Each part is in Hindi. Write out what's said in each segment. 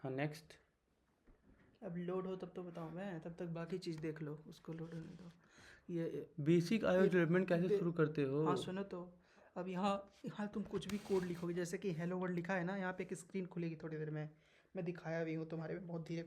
हाँ नेक्स्ट। अब लोड हो तब तो बताऊँ मैं, तब तक बाकी चीज़ देख लो, उसको लोड होने दो। ये बेसिक iOS ये डेवलपमेंट कैसे दे शुरू करते हो? हाँ सुनो तो, अब यहाँ यहाँ तुम कुछ भी कोड लिखोगे, जैसे कि हेलो वर्ल्ड लिखा है ना, यहाँ पे एक स्क्रीन खुलेगी थोड़ी देर में, मैं दिखाया भी हूँ तुम्हारे में, बहुत धीरे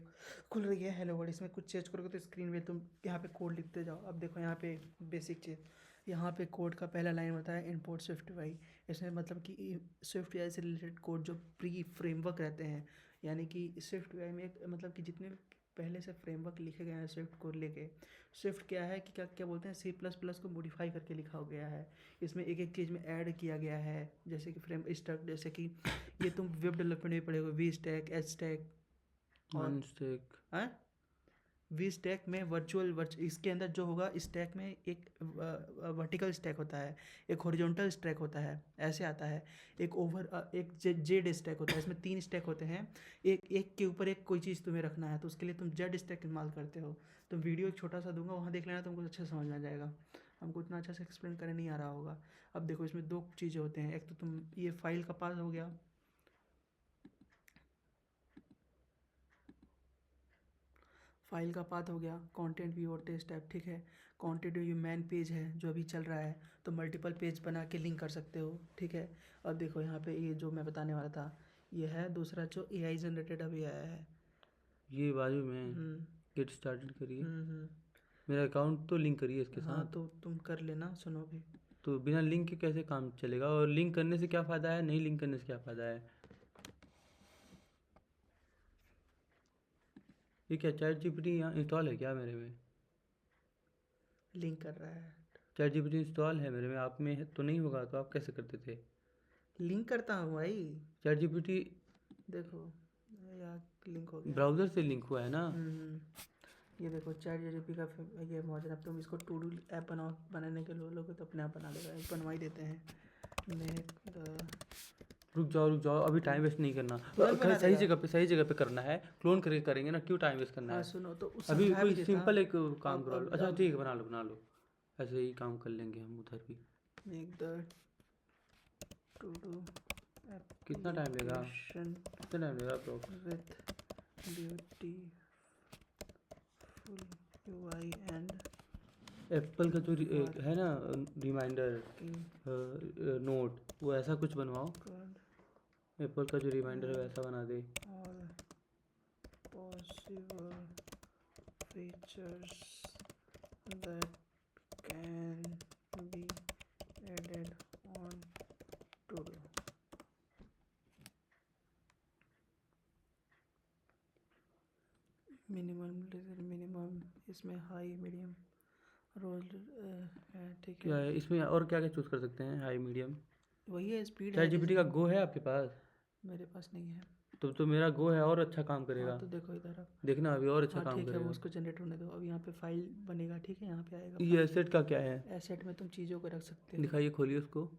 खुल रही है हेलो वर्ल्ड। इसमें कुछ चेंज करोगे तो स्क्रीन में तुम यहाँ पे कोड लिखते जाओ। अब देखो यहाँ पे बेसिक चीज़, यहाँ पे कोड का पहला लाइन होता है इंपोर्ट स्विफ्ट UI। इसमें मतलब कि स्विफ्ट UI से रिलेटेड कोड जो प्री फ्रेमवर्क रहते हैं, यानी कि स्विफ्ट UI में एक मतलब कि जितने पहले से फ्रेमवर्क लिखे गए हैं स्विफ्ट को लेके, स्विफ्ट क्या है कि क्या क्या बोलते हैं, C++ को मॉडिफाई करके लिखा हो गया है। इसमें एक एक चीज़ में ऐड किया गया है, जैसे कि फ्रेम स्टैक, जैसे कि ये तुम वेब डेवलपमेंट में पढ़ेगा, वी स्टैक, एच स्टैक और अनस्टैक। हाँ, वी स्टैक में इसके अंदर जो होगा स्टैक में एक वर्टिकल स्टैक होता है, एक हॉरिजॉन्टल स्टैक होता है, ऐसे आता है। एक जेड स्टैक होता है, इसमें 3 स्टैक होते हैं। एक एक के ऊपर एक कोई चीज़ तुम्हें रखना है, तो उसके लिए तुम जेड स्टैक इस्तेमाल करते हो। तुम वीडियो एक छोटा सा दूंगा, वहाँ देख लेना, तुमको अच्छा समझ में आ जाएगा। हमको उतना अच्छा से एक्सप्लेन करने नहीं आ रहा होगा। अब देखो इसमें 2 चीज़ें होते हैं, एक तो तुम ये फाइल का पास हो गया, फाइल का पाथ हो गया, कंटेंट व्यू और टेस्ट टैब, ठीक है। कंटेंट व्यू मेन पेज है जो अभी चल रहा है, तो मल्टीपल पेज बना के लिंक कर सकते हो, ठीक है। अब देखो यहाँ पे ये जो मैं बताने वाला था, ये है दूसरा जो AI जनरेटेड अभी आया है। ये बाजू में हम्म गेट स्टार्टेड करिए। हम्म। मेरा अकाउंट तो लिंक करिए इसके हाँ साथ। तो तुम कर लेना, सुनो भी। तो बिना लिंक के कैसे काम चलेगा? और लिंक करने से क्या फ़ायदा है, नहीं लिंक करने से क्या फ़ायदा है? ये क्या चैट जीपीटी यहाँ इंस्टॉल है क्या मेरे में? लिंक कर रहा है, चैट जीपीटी इंस्टॉल है मेरे में, आप में तो नहीं होगा, तो आप कैसे करते थे? लिंक करता हूँ भाई। चैट जीपीटी देखो यार, लिंक हो गया। ब्राउज़र से लिंक हुआ है ना? ये देखो चैट जीपीटी का ये मॉडल। अब तुम इसको टू डू ऐप बनाने के लोगे तो अपने आप बना लेगा, एक बनवा ही देते हैं। मेक द रुक जाओ, अभी टाइम वेस्ट नहीं करना। तुरंत बना देगा। सही जगह पे करना है, क्लोन करके करेंगे ना, क्यों टाइम वेस्ट करना हाँ है? सुनो तो अभी समझा भी कोई देता। सिंपल एक काम करा लो। अब अच्छा अब ठीक है, बना लो। ऐसे ही काम कर लेंगे हम उधर भी। मेक द टू डू कितना टाइम लेगा? Application approx? With beautiful UI and Apple का जो है ना रिमाइंडर वर्किंग नोट, वो ऐसा कुछ बनवाओ। कोड एप्पल का जो रिमाइंडर है वैसा बना दे। All possible features that can be added on to do. Minimum इसमें हाई मीडियम रोल है, ठीक क्या है। है इसमें और क्या क्या चूज़ कर सकते हैं? High medium? वही है, स्पीड चैट है जीपीटी का गो है आपके पास? मेरे पास नहीं है। तो मेरा गो है और अच्छा काम हाँ करेगा। तो देखो इधर अब। देखना अभी और अच्छा हाँ काम ठीक है, वो करेगा। उसको जनरेट होने दो। अब यहाँ पे फाइल बनेगा, ठीक है, यहाँ पे आएगा ये फाइल। एसेट का क्या है? एसेट में तुम चीज़ों को रख सकते हो। दिखाइए, खोलिए उसको।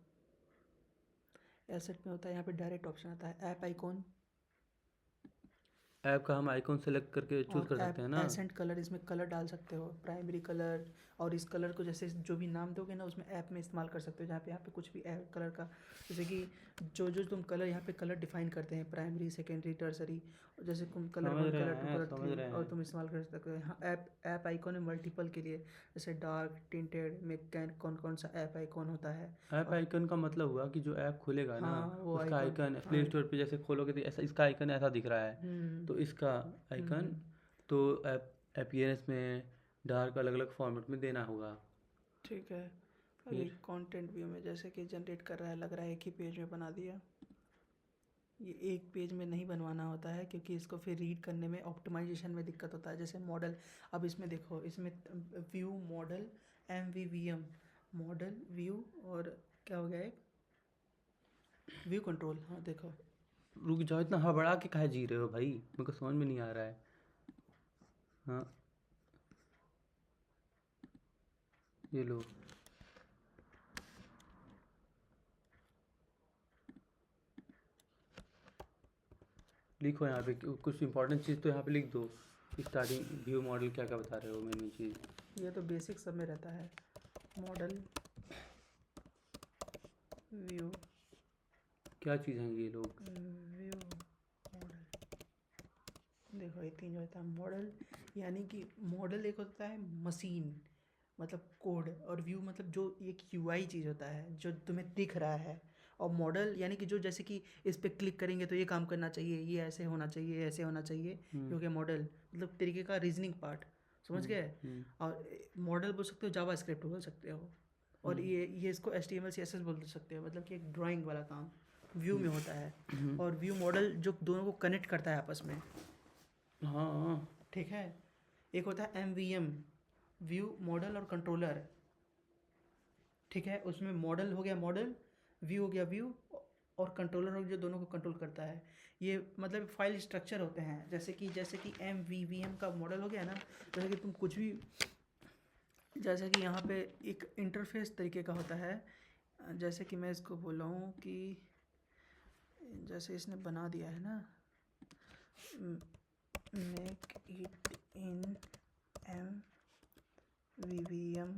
एसेट में होता है, यहाँ पे डायरेक्ट ऑप्शन आता है ऐप आइकॉन, ऐप का हम आइकॉन सेलेक्ट करके चूज़ और कर सकते ऐप हैं ना? एसेंट कलर, इसमें कलर डाल सकते हो, प्राइमरी कलर। और इस कलर को जैसे जो भी नाम दोगे ना, उसमें ऐप में इस्तेमाल कर सकते हो, जहाँ पे यहाँ पे कुछ भी ऐप कलर का, जैसे कि जो जो तुम कलर यहाँ पे कलर डिफाइन करते हैं, प्राइमरी सेकेंडरी टर्सरी, जैसे तुम कलर 1 कलर 2 कलर समझ 3, रहे और हैं। तुम इस्तेमाल कर सकते हो। यहाँ ऐप आइकॉन है मल्टीपल के लिए, जैसे डार्क टिंटेड में कौन कौन सा ऐप आइकॉन होता है। ऐप और आइकन का मतलब हुआ कि जो ऐप खुलेगा ना, हाँ वो उसका आइकॉन, आइकन हाँ। प्ले स्टोर पे जैसे खोलोगे तो ऐसा इसका आइकन ऐसा दिख रहा है। तो इसका आइकन, हम्म। तो अपीयरेंस में डार्क अलग अलग फॉर्मेट में देना होगा। ठीक है। अभी फिर कंटेंट व्यू में जैसे कि जनरेट कर रहा है, लग रहा है एक ही पेज में बना दिया। ये एक पेज में नहीं बनवाना होता है, क्योंकि इसको फिर रीड करने में ऑप्टिमाइजेशन में दिक्कत होता है। जैसे मॉडल, अब इसमें देखो, इसमें view model MVVM, model view, और क्या हो गया एक व्यू कंट्रोल। हाँ देखो, रुक जाओ, इतना हड़बड़ा के काहे जी रहे हो भाई, मेरे को समझ में नहीं आ रहा है। हाँ, ये लो। लिखो यहाँ पे कुछ इंपॉर्टेंट चीज़ तो यहाँ पे लिख दो। स्टार्टिंग व्यू मॉडल क्या क्या बता रहे हो, मेन चीज़। ये तो बेसिक सब में रहता है, मॉडल व्यू क्या चीज़ हैं ये लोग? View model. देखो ये तीन जो होता है मॉडल, यानी कि मॉडल एक होता है मशीन मतलब कोड, और व्यू मतलब जो एक यूआई चीज़ होता है जो तुम्हें दिख रहा है, और मॉडल यानी कि जो जैसे कि इस पर क्लिक करेंगे तो ये काम करना चाहिए, ये ऐसे होना चाहिए, ऐसे होना चाहिए, ये हो गया मॉडल, मतलब तरीके का रीजनिंग पार्ट, समझ गए। और मॉडल बोल सकते हो, जावा स्क्रिप्ट बोल सकते हो, और ये इसको HTML CSS बोल सकते हो, मतलब कि एक ड्राइंग वाला काम व्यू में होता है। और व्यू मॉडल जो दोनों को कनेक्ट करता है आपस में, हाँ ठीक है। एक होता है MVM, व्यू मॉडल और कंट्रोलर, ठीक है। उसमें मॉडल हो गया मॉडल, व्यू हो गया व्यू, और कंट्रोलर हो गया जो दोनों को कंट्रोल करता है। ये मतलब फाइल स्ट्रक्चर होते हैं, जैसे कि MVVM का मॉडल हो गया ना, जैसे कि तुम कुछ भी, जैसे कि यहाँ पे एक इंटरफेस तरीके का होता है, जैसे कि मैं इसको बोला हूँ कि जैसे इसने बना दिया है ना, make it in MVVM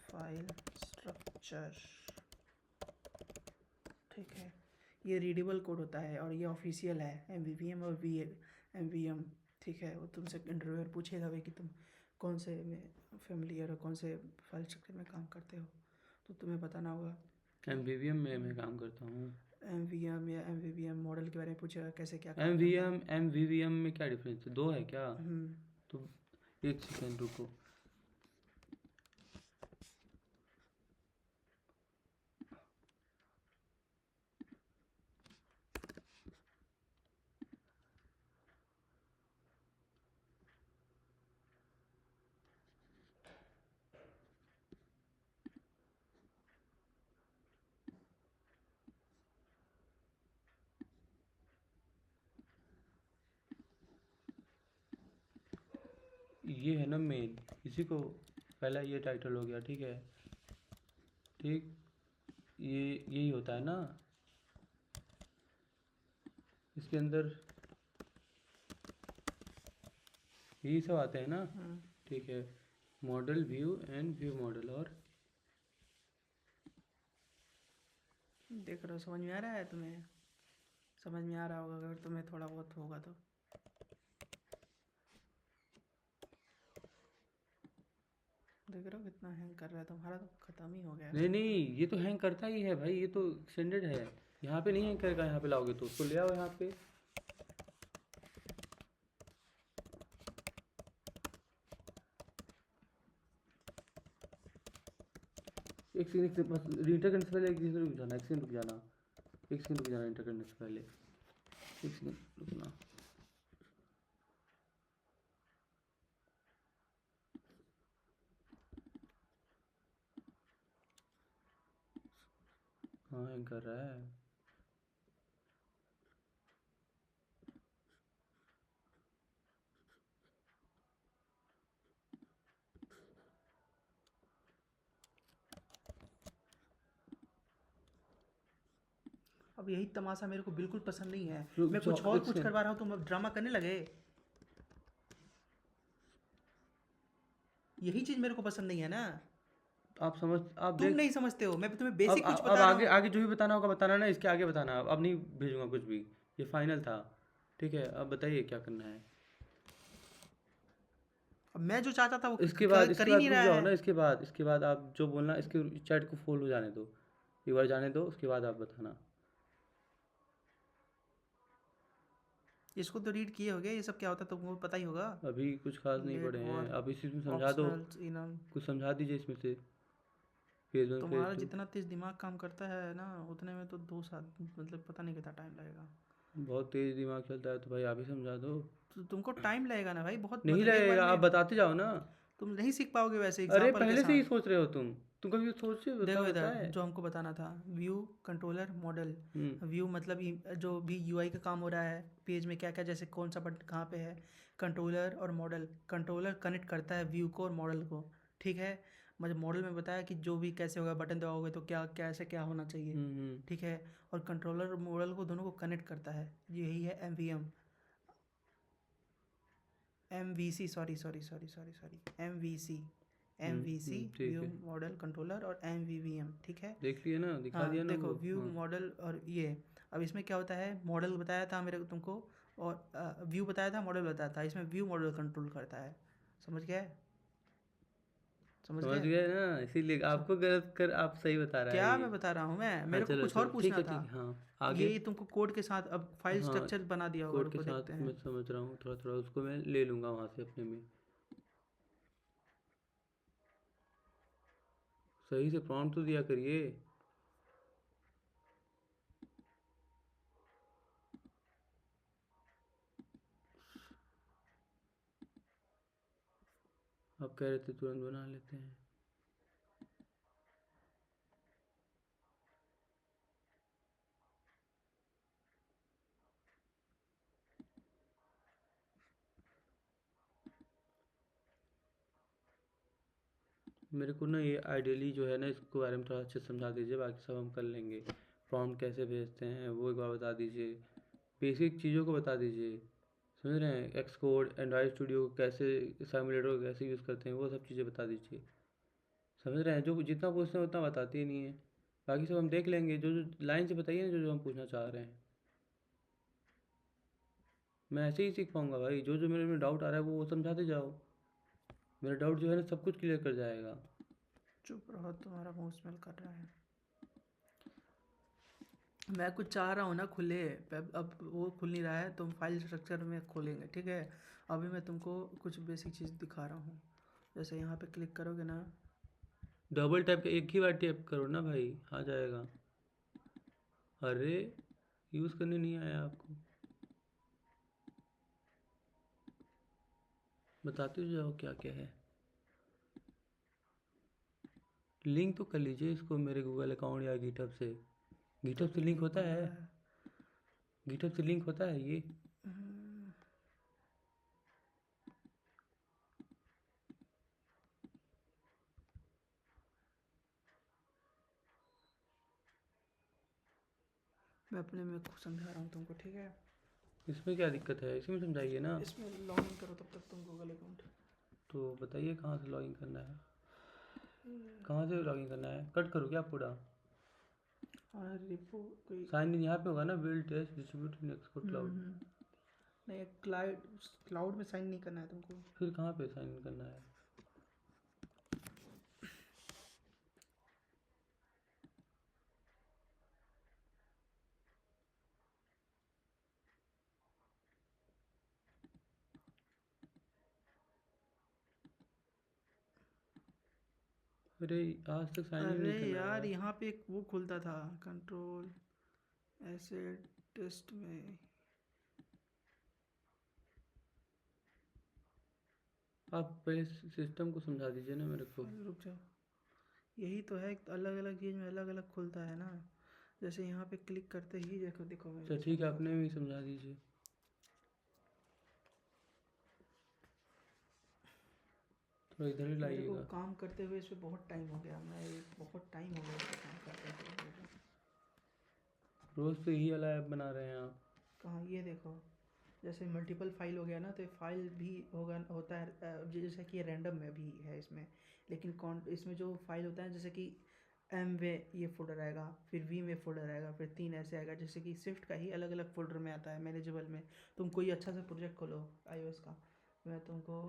file structure, ठीक है। ये रीडेबल कोड होता है और ये ऑफिशियल है, MVVM और MVM, ठीक है। वो तुमसे इंटरव्यूअर पूछेगा भाई कि तुम कौन से में फेमिलियर हो, कौन से फाइल स्ट्रक्चर में काम करते हो, तो तुम्हें बताना होगा। MVVM में मैं काम करता हूँ। MVM या MVVM मॉडल के बारे में पूछेगा, कैसे क्या काम MVVM में क्या डिफरेंस है, दो है क्या? तो एक सेकेंड रुको। ये है ना मेन, इसी को पहला ये टाइटल हो गया, ठीक है। ठीक, ये यही होता है ना, इसके अंदर यही सब आते हैं ना, ठीक है। Model view and view model, और देख रहे हो, समझ में आ रहा है तुम्हें? समझ में आ रहा होगा अगर तुम्हें थोड़ा बहुत होगा तो। देख रहे हो कितना हैंग कर रहा है तुम्हारा, तो खत्म ही हो गया। नहीं नहीं, ये तो हैंग करता ही है भाई, ये तो स्टैंडर्ड है। यहाँ पे नहीं हैंग करेगा, यहाँ पे लाओगे तो उसको ले आओ यहाँ पे। एक सेकंड बस, इंटर करने से पहले एक सेकंड रुक जाना, एक सेकंड रुक जाना, एक सेकंड रुक जाना, इंटर करने से पहले एक सेकंड रुकना। हाँ हैंग कर रहा है। अब यही तमाशा मेरे को बिल्कुल पसंद नहीं है। रुक मैं जाओ, कुछ और एक कुछ सेकंड। करवा रहा हूँ, तुम अब ड्रामा करने लगे। यही चीज मेरे को पसंद नहीं है ना, आप समझ, आप तुम देख, नहीं समझते हो। मैं तुम्हें अब बेसिक कुछ अब बता रहा आगे हूँ। आगे जो भी बताना होगा बताना ना, इसके आगे बताना, अब नहीं भेजूंगा कुछ भी, ये फाइनल था, ठीक है। अब बताइए क्या करना है। अब मैं जो चाहता था वो इसके कर ही नहीं रुक रहा जाओ है। ना, इसके बाद आप जो बोलना, इसके चैट को फॉलो जाने दो, एक बार जाने दो, उसके बाद आप बताना। इसको तो रीड किए होगे, ये सब क्या होता है तुमको पता ही होगा। अभी कुछ खास नहीं लेट पढ़े हैं, वॉर आप इसी में समझा दो, ऑप्शनल इनम, कुछ समझा दीजिए इसमें से, फेज वन फेज तुम्हारा टू। जितना तेज दिमाग काम करता है ना, उतने में तो 2 साल मतलब पता नहीं कितना टाइम लगेगा। बहुत तेज दिमाग चलता है तो भाई आप ही समझा दो। तो तुमको टाइम लगेगा ना भाई, बहुत नहीं मतलब एक बार लगेगा, आप में बताते जाओ ना। तुम नहीं सीख पाओगे वैसे अरे एग्जाम्पल के पहले से ही साथ। सोच रहे हो तुम कभी सोचे देखो होता इधर है। जो हमको बताना था, व्यू कंट्रोलर मॉडल। हम्म व्यू मतलब जो भी यूआई का काम हो रहा है पेज में, क्या क्या जैसे कौन सा बटन कहाँ पे है। कंट्रोलर और मॉडल, कंट्रोलर कनेक्ट करता है व्यू को और मॉडल को, ठीक है। मतलब मॉडल में बताया कि जो भी कैसे होगा, बटन दबाओगे तो क्या कैसे क्या होना चाहिए, हम्म। ठीक है। और कंट्रोलर और मॉडल को दोनों को कनेक्ट करता है, यही है MVC, सॉरी MVC, व्यू ठीक है, मॉडल कंट्रोलर और MVVM, ठीक है। देख लिए ना, दिखा हाँ दिया ना देखो, वो, व्यू हाँ। मॉडल और ये, अब इसमें क्या होता है, मॉडल बताया था मेरे को तुमको, और व्यू बताया था, मॉडल बताया था, इसमें व्यू मॉडल कंट्रोल करता है। समझ गए? समझ समझ गए? गए ना, इसीलिए आपको गलत कर, आप सही बता रहा है क्या ये। मैं बता रहा हूँ? मैं हाँ मेरे को चलो कुछ और चलो, पूछना था। ठीक है, हाँ आगे। ये तुमको कोड के साथ अब फाइल हाँ, स्ट्रक्चर बना दिया होगा, कोड के रुको देखते साथ हैं। मैं समझ रहा हूँ, थोड़ा थोड़ा उसको मैं ले लूँगा वहाँ से अपने में। सही से प्रॉम्प्ट तो दिया करिए। आप कह रहे थे तुरंत बना लेते हैं। मेरे को ना ये आइडियली जो है ना, इसको बारे में थोड़ा अच्छे से समझा दीजिए, बाकी सब हम कर लेंगे। प्रॉम्प्ट कैसे भेजते हैं वो एक बार बता दीजिए, बेसिक चीज़ों को बता दीजिए। समझ रहे हैं? एक्स कोड, एंड्रॉइड स्टूडियो कैसे, सिमुलेटर को कैसे यूज़ करते हैं, वो सब चीज़ें बता दीजिए। समझ रहे हैं? जो जितना पूछते हैं उतना बताते ही नहीं है। बाकी सब हम देख लेंगे, जो जो लाइन से बताइए ना, जो जो हम पूछना चाह रहे हैं। मैं ऐसे ही सीख पाऊंगा भाई, जो जो मेरे में डाउट आ रहा है वो समझाते जाओ। मेरा डाउट जो है ना सब कुछ क्लियर कर जाएगा। चुप रहो, तुम्हारा मुंह स्मेल कर रहा है। मैं कुछ चाह रहा हूँ ना खुले, अब वो खुल नहीं रहा है, तुम फाइल स्ट्रक्चर में खोलेंगे, ठीक है? अभी मैं तुमको कुछ बेसिक चीज़ दिखा रहा हूँ। जैसे यहाँ पे क्लिक करोगे ना, डबल टैप, एक ही बार टैप करो ना भाई, आ जाएगा। अरे यूज़ करने नहीं आया आपको, बताते तो जाओ क्या क्या है। लिंक तो कर लीजिए इसको मेरे गूगल अकाउंट या गिटहब से। गिटहब से तभी लिंक नहीं होता खुल है? रहा है। गिटहब से लिंक होता है ये? हम्म, मैं अपने में खुद समझा रहा हूँ तुमको, ठीक है? इसमें क्या दिक्कत है, इसी में समझाइए ना। इसमें लॉग इन करो तब तक तुम गूगल अकाउंट। तो बताइए कहाँ से लॉगिन करना है, कहाँ से लॉगिन करना है, कट करूँ क्या पूरा? और रिपो कोई। साइन इन यहाँ पे होगा ना, build test distribute in export cloud. Hmm, नहीं, क्लाउड में साइन नहीं करना है तुमको। फिर कहाँ पे साइन इन करना है? अरे आज तक साइन इन अरे नहीं करना यार, आया। यहाँ पे एक वो खुलता था, कंट्रोल ऐसे टेस्ट में। आप पहले सिस्टम को समझा दीजिए ना मेरे को। अरे रुक जाओ, यही तो है, अलग अलग चीज़ में अलग अलग खुलता है ना। जैसे यहाँ पे क्लिक करते ही देखो देखो, मैं अच्छा इसमें ठीक है, दिखाता अपने हूँ। भी समझा दीजिए, थोड़ा इधर ही मेरे को लाइएगा। काम करते हुए इस पर बहुत टाइम हो गया, बहुत टाइम हो गया इस पे काम करते हुए मेरे को। रोज़ तो यही वाला ऐप बना रहे हैं आप। कहाँ, ये देखो, जैसे मल्टीपल फाइल हो गया ना, तो फाइल भी होगा, होता है जैसे कि रैंडम में भी है इसमें। लेकिन कौन इसमें जो फाइल होता है, जैसे कि एम वे ये फोल्डर आएगा, फिर वी में फोल्डर आएगा, फिर 3 ऐसे आएगा, जैसे कि स्विफ्ट का ही अलग अलग फोल्डर में आता है मैनेजेबल में। तुम कोई अच्छा सा प्रोजेक्ट खोलो iOS का, मैं तुमको।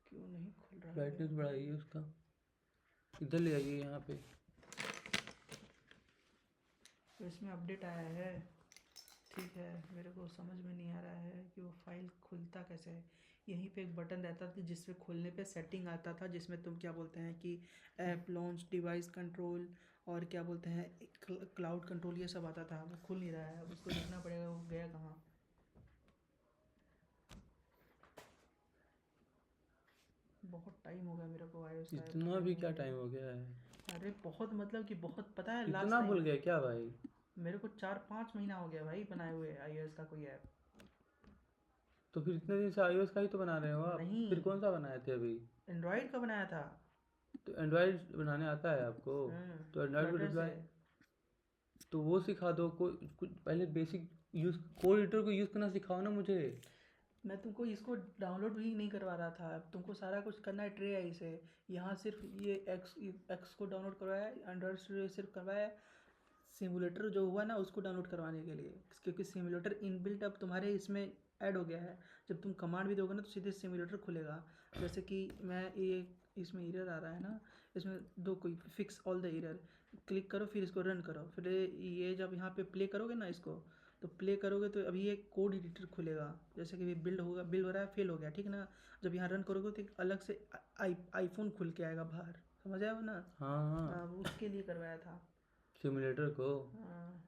क्यों नहीं खुल रहा है ब्राइटनेस भाई? बढ़ाइए उसका, इधर ले आइए यहाँ पे। तो इसमें अपडेट आया है, ठीक है? मेरे को समझ में नहीं आ रहा है कि वो फाइल खुलता कैसे है। यहीं पे एक बटन रहता था जिसमें खोलने पे सेटिंग आता था, जिसमें तुम क्या बोलते हैं कि ऐप लॉन्च, डिवाइस कंट्रोल, और क्या बोलते हैं क्लाउड कंट्रोल, ये सब आता था। वो खुल नहीं रहा है, अब उसको देखना पड़ेगा वो गया कहाँ। बहुत टाइम हो गया मेरे को iOS का ऐप इतना खोलने भी में क्या भाई। टाइम हो गया है? अरे बहुत, मतलब कि बहुत, पता है लास्ट इतना भूल टाइम गए क्या भाई? मेरे को 4-5 महीना हो गया भाई बनाए हुए iOS का कोई ऐप। तो फिर इतने दिन से iOS का ही तो बना रहे हो आप, नहीं, फिर कौन सा बनाए थे अभी? एंड्रॉयड का बनाया था। तो एंड्रॉयड बनाने आता है आपको? तो एंड्रॉयड को फ्लटर डिप्लॉय से। तो वो सिखा दो, कोई कुछ पहले बेसिक यूज़, कोड एडिटर को यूज़ करना सिखाओ ना मुझे। मैं तुमको इसको डाउनलोड भी नहीं करवा रहा था, अब तुमको सारा कुछ करना है ट्रे आई से। यहाँ सिर्फ ये एक्स को डाउनलोड करवाया है, एंड्रॉयड स्टूडियो सिर्फ करवाया है सिमुलेटर जो हुआ ना उसको डाउनलोड करवाने के लिए, क्योंकि सिमुलेटर इनबिल्ट अब तुम्हारे इसमें ऐड हो गया है। जब तुम कमांड भी दोगे ना तो सीधे सिमुलेटर खुलेगा। जैसे कि मैं ये इसमें एरर आ रहा है ना, इसमें दो कोई fix all the error, click करो फिर इसको रन करो, फिर ये जब यहाँ पे प्ले करोगे ना इसको, तो प्ले करोगे तो अभी ये कोड एडिटर खुलेगा। जैसे कि बिल्ड होगा, बिल्ड हो रहा है, फेल हो गया, ठीक है ना। जब यहाँ रन करोगे तो एक अलग से आईफोन खुल के आएगा बाहर, समझ आया हो ना। हाँ हाँ, हाँ वो उसके लिए करवाया था। सिमुलेटर को। हाँ।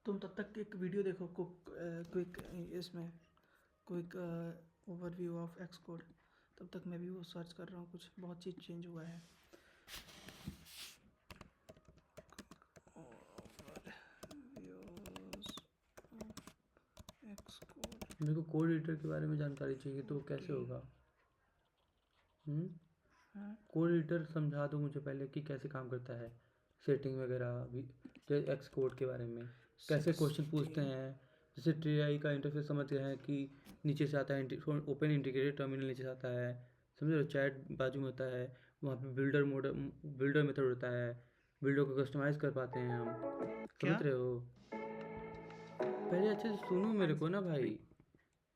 तुम तब तक एक वीडियो देखो क्विक इसमें quick overview of x code. तब तक मैं भी वो सर्च कर रहा हूँ, कुछ बहुत चीज़ चेंज हुआ है। X code. मेरे को कोड एडिटर के बारे में जानकारी चाहिए, तो वो कैसे ओके। होगा? हाँ। कोड एडिटर समझा दो मुझे पहले कि कैसे काम करता है, सेटिंग वगैरह भी, एक्स कोड के बारे में कैसे क्वेश्चन पूछते 16। हैं। जैसे ट्री आई का इंटरफेस समझ गए हैं कि नीचे से आता है, ओपन इंटीग्रेटेड टर्मिनल नीचे से आता है, समझ रहे हो, चैट बाजू में होता है, वहाँ पे बिल्डर मेथड होता है, बिल्डर को कस्टमाइज कर पाते हैं हम, क्या? समझ रहे हो। पहले अच्छे से सुनो मेरे को ना भाई।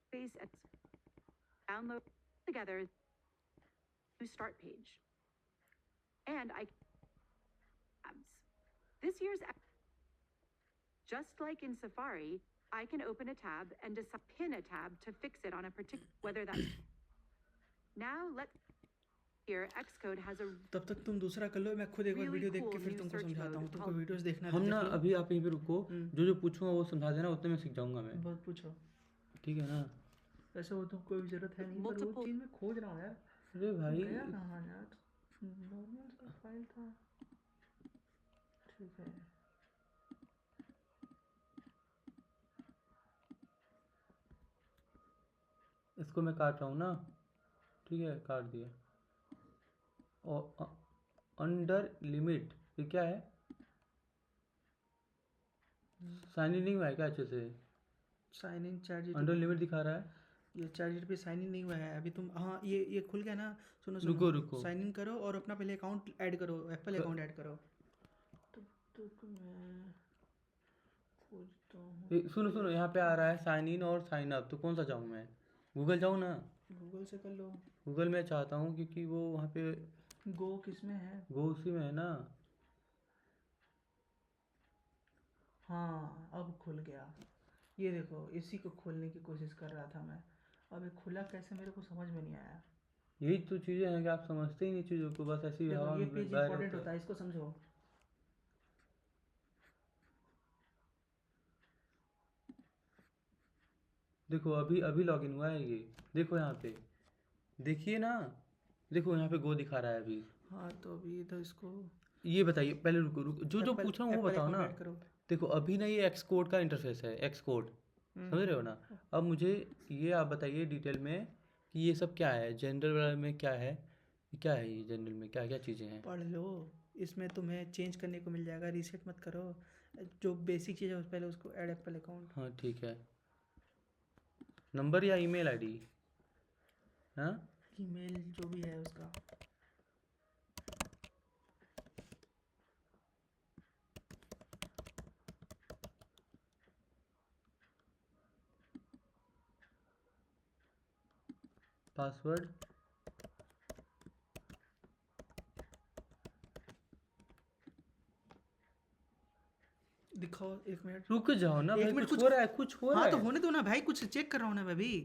Space download together to start page. And tabs. This year's just like in Safari, I can open a tab and decide pin a tab to fix it on a particular whether that's now let's here Xcode has a तब तक तुम दूसरा कर लो, मैं खुद एक बार really वीडियो देख के cool फिर new तुमको search समझाता हूँ। mode तुमको called वीडियोस देखना है हम तो ना देख लो। अभी आप यहीं पे रुको, जो जो पूछूंगा वो समझा देना, उतने में सीख जाऊंगा मैं, बहुत पूछो। ठीक है ना। वैसे वो तुमको कोई ज़रूरत है नहीं, पर वो multiple चीज़ मैं खोज रहा हूँ यार। अरे भाई गया कहाँ यार? नॉर्मल सा फाइल था। ठीक है। इसको मैं काट रहा हूँ ना, ठीक है, काट दिया। और अंडर लिमिट ये क्या है? साइन इन नहीं हुआ है क्या अच्छे से? Sign in chat under limit दिखा रहा है। ये चैट पे साइन इन नहीं हुआ है अभी। तुम हाँ ये खुल गया ना। सुनो रुको रुको, साइन इन करो और अपना पहले अकाउंट ऐड करो, एप्पल अकाउंट ऐड करो। तब तक मैं खोजता हूँ। सुनो सुनो, यहाँ पे आ रहा है साइन इन और साइन अप, तो कौन सा जाऊँ मैं? गूगल जाऊँ ना? गूगल से कर लो। गूगल में चाहता हूँ क्योंकि वो वहाँ पे गो किस में है? वो उसी में है ना। हाँ अब खुल गया। ये देखो इसी को खोलने की कोशिश कर रहा था मैं। अब ये खुला कैसे मेरे को समझ में नहीं आया। यही तो चीज़ें हैं कि आप समझते ही नहीं चीज़ों को, बस ऐसी देखो हवा ये में पेज बह इंपॉर्टेंट रहते होता हैं। है, इसको समझो। देखो अभी अभी लॉगिन हुआ है ये, देखो यहाँ पे, देखिए ना, देखो यहाँ पे गो दिखा रहा है अभी। हाँ तो अभी तो इसको ये बताइए पहले, रुको रुको, जो जो पूछ रहा हूँ वो एप्पल बताओ अकाउंट ना। ऐड करो। देखो अभी ना ये एक्स कोड का इंटरफेस है, एक्स कोड, समझ रहे हो ना। अब मुझे ये आप बताइए डिटेल में कि ये सब क्या है, जनरल वाले में क्या है, क्या है ये जनरल में, क्या क्या चीज़ें हैं? पढ़ लो, इसमें तुम्हें चेंज करने को मिल जाएगा, रीसेट मत करो। जो बेसिक चीज़ है उस पहले उसको ऐड एप्पल अकाउंट। हाँ ठीक है, नंबर या ईमेल आईडी? हाँ ईमेल जो भी है उसका। पासवर्ड दिखाओ एक मिनट। रुक जाओ ना एक भाई, मिनट कुछ कुछ। हो रहा है, कुछ हो रहा हाँ तो है। होने दो ना भाई, कुछ चेक कर रहा हूँ ना मैं अभी।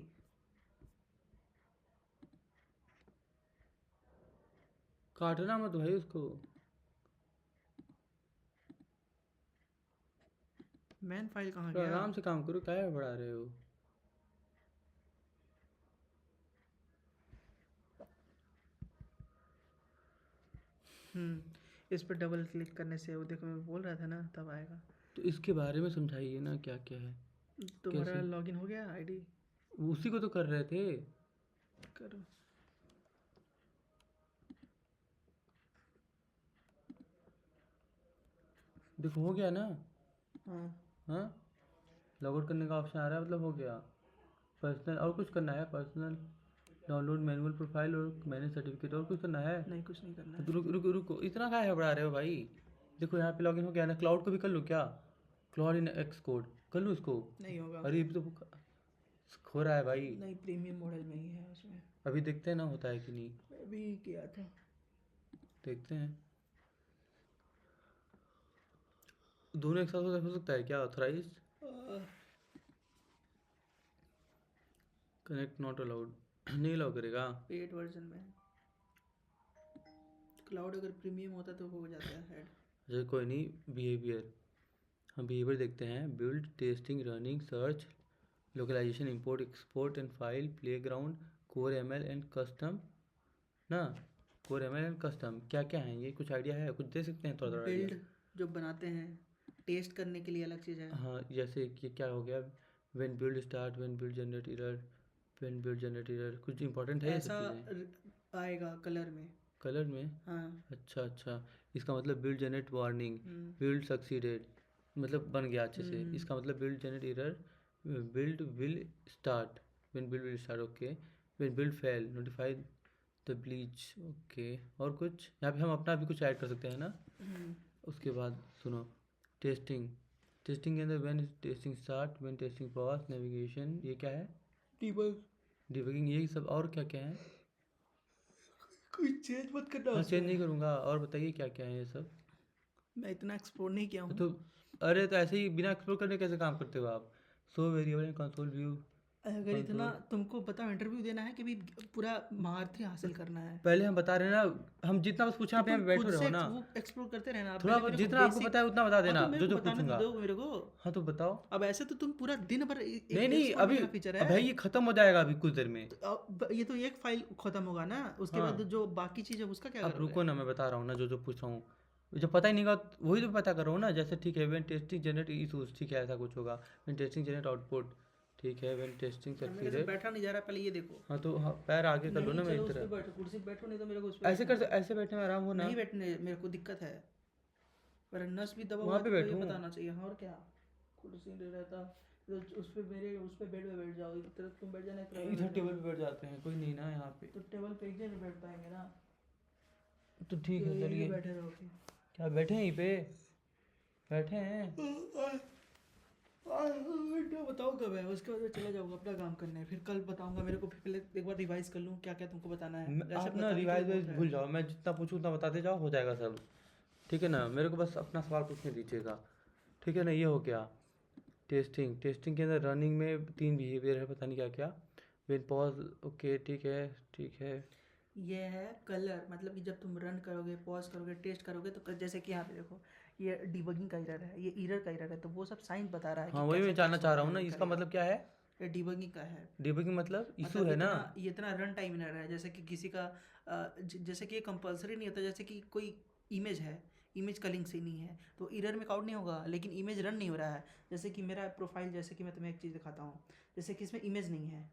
काटना मत भाई उसको। मैन फाइल कहाँ तो गया? आराम से काम करो, क्या बढ़ा रहे हो। इस पर डबल क्लिक करने से वो देखो, मैं बोल रहा था ना तब आएगा। तो इसके बारे में समझाइए ना, क्या क्या है। तुम्हारा कैसे? लॉगिन हो गया आईडी? उसी को तो कर रहे थे। करो। देखो हो गया ना। हाँ हाँ, लॉग आउट करने का ऑप्शन आ रहा है, मतलब हो गया। पर्सनल और कुछ करना है? पर्सनल डाउनलोड मैनुअल प्रोफाइल और मैनेज सर्टिफिकेट, और कुछ करना है? नहीं, कुछ नहीं करना तो है। रुको रुको रुको, इतना क्या है बढ़ा रहे हो भाई। देखो यहाँ पे लॉगिन हो गया ना, क्लाउड को भी कर लूँ क्या? क्लाउड इन एक्स कोड कर लूँ इसको? नहीं होगा। अरे ये तो खो रहा है भाई। नहीं, प्रीमियम मॉडल में ही है उसमें। अभी देखते हैं ना होता है कि नहीं। अभी किया था। देखते हैं। दोनों एक साथ हो सकता है क्या? ऑथराइज कनेक्ट नॉट अलाउड नहीं अलाउ करेगा। पेड वर्जन में क्लाउड अगर प्रीमियम होता तो हो जाता है ऐड। अच्छा कोई नहीं, बिहेवियर, हम बिहेवियर देखते हैं। Build, testing, running, search, localisation, import export and file, playground, core M L and custom ना। Core M L and custom क्या क्या है ये, कुछ आइडिया है? कुछ दे सकते हैं थोड़ा थोड़ा आइडिया? बिल्ड जो बनाते हैं, टेस्ट करने के लिए अलग चीज़ है। हाँ जैसे कि क्या हो गया, when build start, when build generate error, when build generate error, कुछ इंपॉर्टेंट है ये ऐसा सब चीज़ें? आएगा कलर में। कलर में? हाँ। अच्छा अच्छा, इसका मतलब बिल्ड जनरेट वार्निंग, हम्म, बिल्ड सक्सीडेड, मतलब बन गया अच्छे से। हम्म, इसका मतलब build generate error, build will start, when build will start, okay. When build fail, notify the bleach, okay. और कुछ यहाँ पे हम अपना भी कुछ ऐड कर सकते हैं ना। हम्म। उसके बाद सुनो, टेस्टिंग, टेस्टिंग के अंदर when testing start, when testing pause, navigation, ये क्या है? डीबग। डिबगिंग, यही सब। और क्या क्या है? कोई चेंज मत करना हाँ चेंज उसमें। नहीं करूँगा, और बताइए क्या क्या है ये सब। मैं इतना एक्सप्लोर नहीं किया हूँ। तो अरे तो ऐसे ही बिना एक्सप्लोर करने कैसे काम करते हो आप? So variable in console view, अगर इतना कंसोल। तुमको बताओ, इंटरव्यू देना है कि भी पूरा महारथी हासिल करना है, पहले हम बता रहे हैं ना, हम जितना बस पूछा तो आप यहाँ तुम पे बैठे खुद रहो से ना। वो एक्सप्लोर करते रहना। थोड़ा पहले मेरे को जितना आपको बेसिक। पता है उतना बता हाँ देना, तो मेरे जो को जो बताने तो पूछूंगा। दो मेरे को। हाँ तो बताओ। अब ऐसे तो तुम पूरा दिन भर नहीं नहीं, एक्सपोर्ट अभी का फीचर अब है। भाई ये खत्म हो जाएगा अभी कुछ देर में। तो अब ये तो एक फाइल खत्म होगा ना, उसके हाँ बाद जो बाकी चीज है उसका क्या अब करोगे? रुको ना, मैं बता रहा हूँ ना जो जो पूछ रहा हूँ। जो पता ही नहीं होगा वही तो पता कर रहा हूँ ना। जैसे ठीक है, व्हेन टेस्टिंग जनरेट इशूज, ठीक है ऐसा कुछ होगा। व्हेन टेस्टिंग जनरेट आउटपुट, ठीक है। व्हेन टेस्टिंग मेरे से सक्सीडेड। बैठा नहीं जा रहा, पहले ये देखो। हाँ तो हाँ, पैर आगे कर लो ना नहीं, मेरी चलो उस पे तरह। बैठो, कुर्सी पे बैठो, नहीं तो मेरे को उस पे ऐसे बैठना कर, है। ऐसे बैठने में आराम हो ना। नहीं बैठने, मेरे को दिक्कत है। पर नस भी दबा हुआ वहाँ है, पे तुमको ये बैठूँ? बताना चाहिए। हाँ और क्या। कुर्सी नहीं रहता तो उस पे मेरे उस पे बेड पे बैठ जाओ, इधर तरफ तुम बैठ जाना, एक तरफ मैं इधर बैठ टेबल जाऊंगा। पे बैठ जाते हैं, कोई नहीं ना यहाँ पे। तो टेबल पे एक जगह बैठ पाएंगे ना। तो ठीक है यहीं चलिए। बैठे रहोगे। क्या बैठे हैं यहीं पे? बैठे हैं। तो बताओ कब है, उसके बाद मैं चला जाऊंगा अपना काम करने। फिर कल बताऊंगा मेरे को, फिर पहले एक बार रिवाइज कर लूँ क्या क्या तुमको बताना है। वैसे आप ना बताने के लिए रिवाइज बहुत है। भूल जाओ, मैं जितना पूछूँ उतना बताते जाओ, हो जाएगा सब। ठीक है ना, मेरे को बस अपना सवाल पूछने दीजिएगा। ठीक है ना, ये हो गया टेस्टिंग। टेस्टिंग के अंदर रनिंग में 3 बिहेवियर है, पता नहीं क्या क्या। वेन पॉज, ओके ठीक है ठीक है। ये है कलर, मतलब कि जब तुम रन करोगे, पॉज करोगे, टेस्ट करोगे, तो जैसे कि यहाँ पे देखो, ये डिबगिंग का एरर है, ये एरर का एरर है, तो वो सब साइन बता रहा है हाँ कि वही कैसे मैं जानना fix चाह होगा, रहा हूँ ना, ये इसका करेगा। मतलब क्या है? ये डिबगिंग का है। डिबगिंग मतलब इशू मतलब है ना। ये इतना रन टाइम एरर है, जैसे कि किसी का जैसे कि ये कंपलसरी नहीं होता, जैसे कि कोई इमेज है, इमेज का लिंक सही नहीं है तो एरर में काउंट नहीं होगा, लेकिन इमेज रन नहीं हो रहा है। जैसे कि मेरा प्रोफाइल, जैसे कि मैं तुम्हें एक चीज़ दिखाता हूँ, जैसे कि इसमें इमेज नहीं है,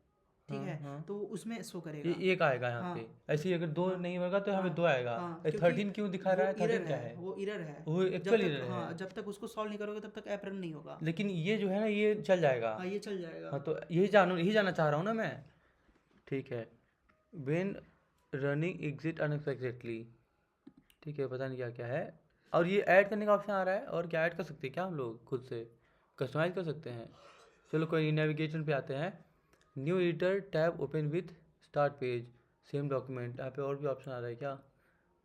ठीक हाँ है, हाँ, तो उसमें शो ये करेगा। एक आएगा यहाँ हाँ पे। ऐसे ही अगर 2 हाँ नहीं होगा तो यहाँ पे हाँ 2 आएगा। हाँ, ये क्योंकि 13 क्यों दिखा रहा वो है? 13 क्या है? वो एरर है। वो जब एक्चुअल तक एरर है। हाँ, जब तक उसको सॉल्व नहीं करोगे तब तक ऐप रन नहीं होगा। लेकिन ये जो है ना ये चल जाएगा। हाँ ये चल जाएगा। हाँ तो यही जानना चाह रहा हूँ ना मैं। ठीक है, व्हेन रनिंग एग्जिट अनएक्सपेक्टेडली, ठीक है, पता नहीं क्या क्या है। और ये ऐड करने का ऑप्शन आ रहा है, और क्या ऐड कर सकते हैं क्या हम लोग खुद से कस्टमाइज कर सकते हैं? चलो कोई नेविगेशन पे आते हैं। New editor tab open with start page same document. यहाँ पे और भी ऑप्शन आ रहा है क्या?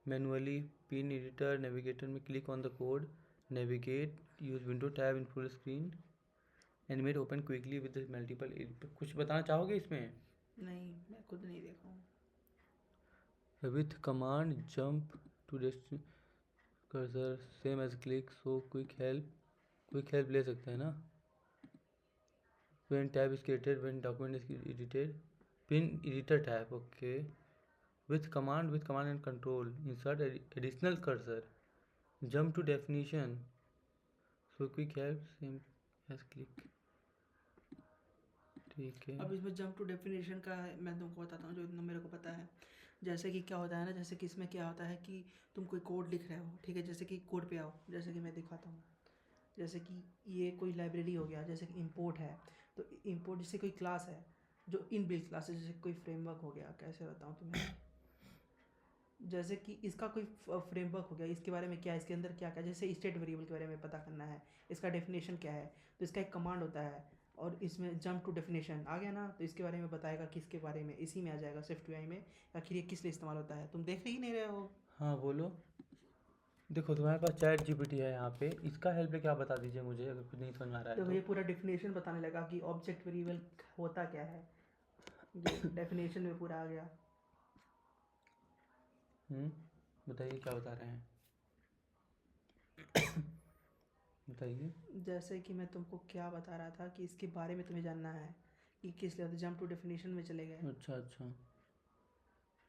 मैनुअली पिन एडिटर नेविगेटर में click on the code navigate use window tab in full screen animate open quickly with multiple. कुछ बताना चाहोगे इसमें? नहीं, मैं खुद नहीं देखा हूँ। With command jump to destination cursor same as click so quick help ले सकते हैं ना? when tab is created when document is edited, pin editor tab, okay, with command and control insert additional cursor, jump to definition so quick help same as click, ठीक है। अब इसमें जंप टू डेफिनेशन का मैं तुमको बताता हूँ जो इतना मेरे को पता है। जैसे कि क्या होता है ना, जैसे कि इसमें क्या होता है कि तुम कोई कोड लिख रहे हो, ठीक है, जैसे कि कोड पे आओ, जैसे कि मैं दिखाता हूँ। जैसे कि ये कोई लाइब्रेरी हो गया, जैसे कि इंपोर्ट है, तो इंपोर्ट जैसे कोई क्लास है जो इनबिल्ट क्लास है, जैसे कोई फ्रेमवर्क हो गया, कैसे बताऊँ तुम्हें, जैसे कि इसका कोई फ्रेमवर्क हो गया, इसके बारे में क्या है, इसके अंदर क्या क्या, जैसे स्टेट वेरिएबल के बारे में पता करना है, इसका डेफिनेशन क्या है, तो इसका एक कमांड होता है, और इसमें जंप टू डेफिनेशन आ गया ना, तो इसके बारे में बताएगा, किसके बारे में, इसी में आ जाएगा स्विफ्ट यूआई में। आखिर ये किस लिए इस्तेमाल होता है, तुम देख ही नहीं रहे हो। हाँ बोलो। देखो तुम्हारे पास चैट जीपीटी है यहाँ पे, इसका हेल्प लेके आप बता दीजिए मुझे अगर कुछ नहीं समझ में आ रहा है देखो ये तो। पूरा डेफिनेशन बताने लगा कि ऑब्जेक्ट वेरिएबल होता क्या है, ये डेफिनेशन में पूरा आ गया। बताइए क्या बता रहे हैं, बताइए। जैसे कि मैं तुमको क्या बता रहा था कि इसके बारे में तुम्हें जानना है कि किस लिए, जंप टू डेफिनेशन में चले गए। अच्छा अच्छा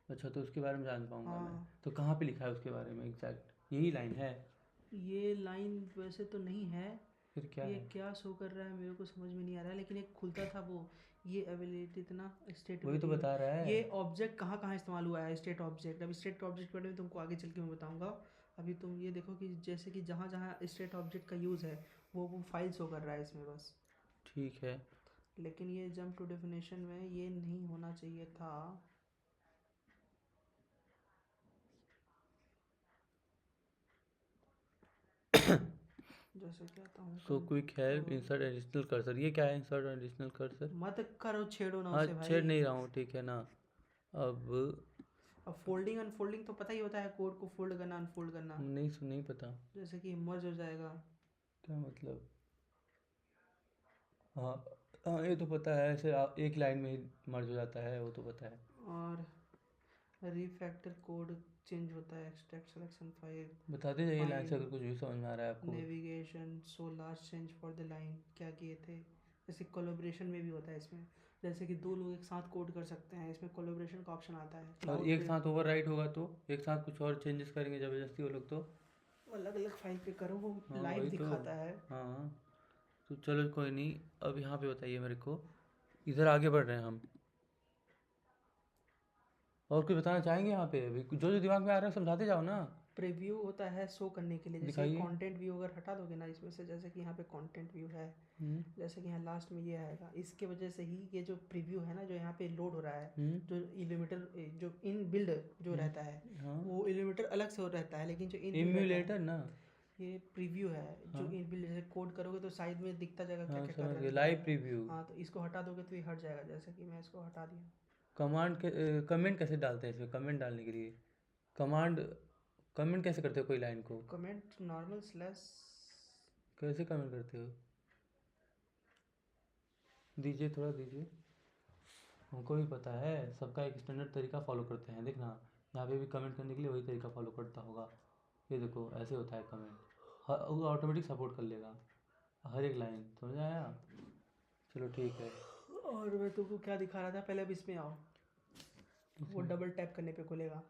अच्छा, तो उसके बारे में जान पाऊंगा मैं? हाँ, तो कहाँ पे लिखा है उसके बारे में एग्जैक्ट, यही लाइन है? ये लाइन वैसे तो नहीं है, फिर क्या ये है? क्या शो कर रहा है मेरे को समझ में नहीं आ रहा है, लेकिन एक खुलता था वो, ये अवेलेबिलिटी इतना स्टेट वही तो वेरिएबल। बता रहा है। ये ऑब्जेक्ट कहाँ कहाँ इस्तेमाल हुआ है, स्टेट ऑब्जेक्ट, अब स्टेट ऑब्जेक्ट के बारे में तुमको आगे चल के मैं बताऊंगा। अभी तुम ये देखो कि जैसे कि जहाँ जहाँ स्टेट ऑब्जेक्ट का यूज़ है वो फाइल शो कर रहा है इसमें बस। ठीक है। लेकिन ये जंप टू डेफिनेशन में ये नहीं होना चाहिए था। जैसे कहता हूँ सो quick help control, insert additional cursor, ये क्या है इंसर्ट एडिशनल कर्सर? मत करो, छेड़ो ना हाँ उसे छेड़ भाई। नहीं रहा हूँ, ठीक है ना। अब अब फोल्डिंग अनफोल्डिंग तो पता ही होता है, कोड को फोल्ड करना अनफोल्ड करना। नहीं पता। जैसे कि मर्ज हो जाएगा। क्या मतलब? हाँ हाँ, ये तो पता है, ऐसे एक लाइन में ही मर्ज हो जाता है, वो तो पता है। और रिफैक्टर कोड चेंज होता है, एक्सट्रैक्ट सिलेक्शन फाइल, बताते जाइए लाइन से फाइंड, अगर कुछ भी समझ में आ रहा है आपको। Navigation, so last change for the line, क्या किए थे। जैसे कोलोब्रेशन में भी होता है इसमें, जैसे कि दो लोग एक साथ कोड कर सकते हैं, इसमें कोलोब्रेशन का ऑप्शन आता है और क्लाउड एक पे। साथ ओवरराइट होगा तो एक साथ कुछ और चेंजेस करेंगे ज़बरदस्ती वो लोग तो। अलग अलग फाइल पे करो, वो हाँ लाइव वही तो। दिखाता है। हाँ तो चलो कोई नहीं, अब यहाँ पे बताइए मेरे को, इधर आगे बढ़ रहे हैं हम। और कुछ बताना चाहेंगे यहाँ पे? अभी जो जो दिमाग में आ रहा है समझाते जाओ ना। प्रीव्यू होता है शो करने के लिए, जैसे दिखाइए। कंटेंट व्यू अगर हटा दोगे ना इसमें से, जैसे कि यहाँ पे कंटेंट व्यू है, हम्म जैसे कि यहाँ लास्ट में ये आएगा, इसके वजह से ही ये जो प्रीव्यू है ना जो यहाँ पे लोड हो रहा है, हम्म जो एलिमेटर जो इन बिल्ड जो रहता है, हाँ वो एलिमेटर अलग से हो रहता है, लेकिन जो इन बिल्ड रहता है इम्यूलेटर ना। ये प्रीव्यू है। जो हाँ इन बिल्ड जैसे कोड करोगे तो साइड में दिखता जाएगा क्या हाँ क्या कर समझ रहा है, गए, दिखा लाइव जाएगा। प्रीव्यू। हाँ, तो इसको हटा दोगे तो ये हट जाएगा, जैसे कि मैं इसको हटा दिया। कमांड के कमेंट कैसे डालते हैं इसमें? कमेंट डालने के लिए कमांड, कमेंट कैसे करते हो कोई लाइन को? कमेंट नॉर्मल स्लैश, कैसे कमेंट करते हो? दीजिए थोड़ा दीजिए, हमको भी पता है, सबका एक स्टैंडर्ड तरीका फॉलो करते हैं, देखना यहाँ पे भी कमेंट करने के लिए वही तरीका फॉलो करता होगा। ये देखो ऐसे होता है कमेंट, वो ऑटोमेटिक सपोर्ट कर लेगा हर एक लाइन, समझ आया? चलो ठीक है। और मैं तुमको क्या दिखा रहा था पहले, अब इसमें आओ, वो इसमें डबल टैप करने पे खुलेगा।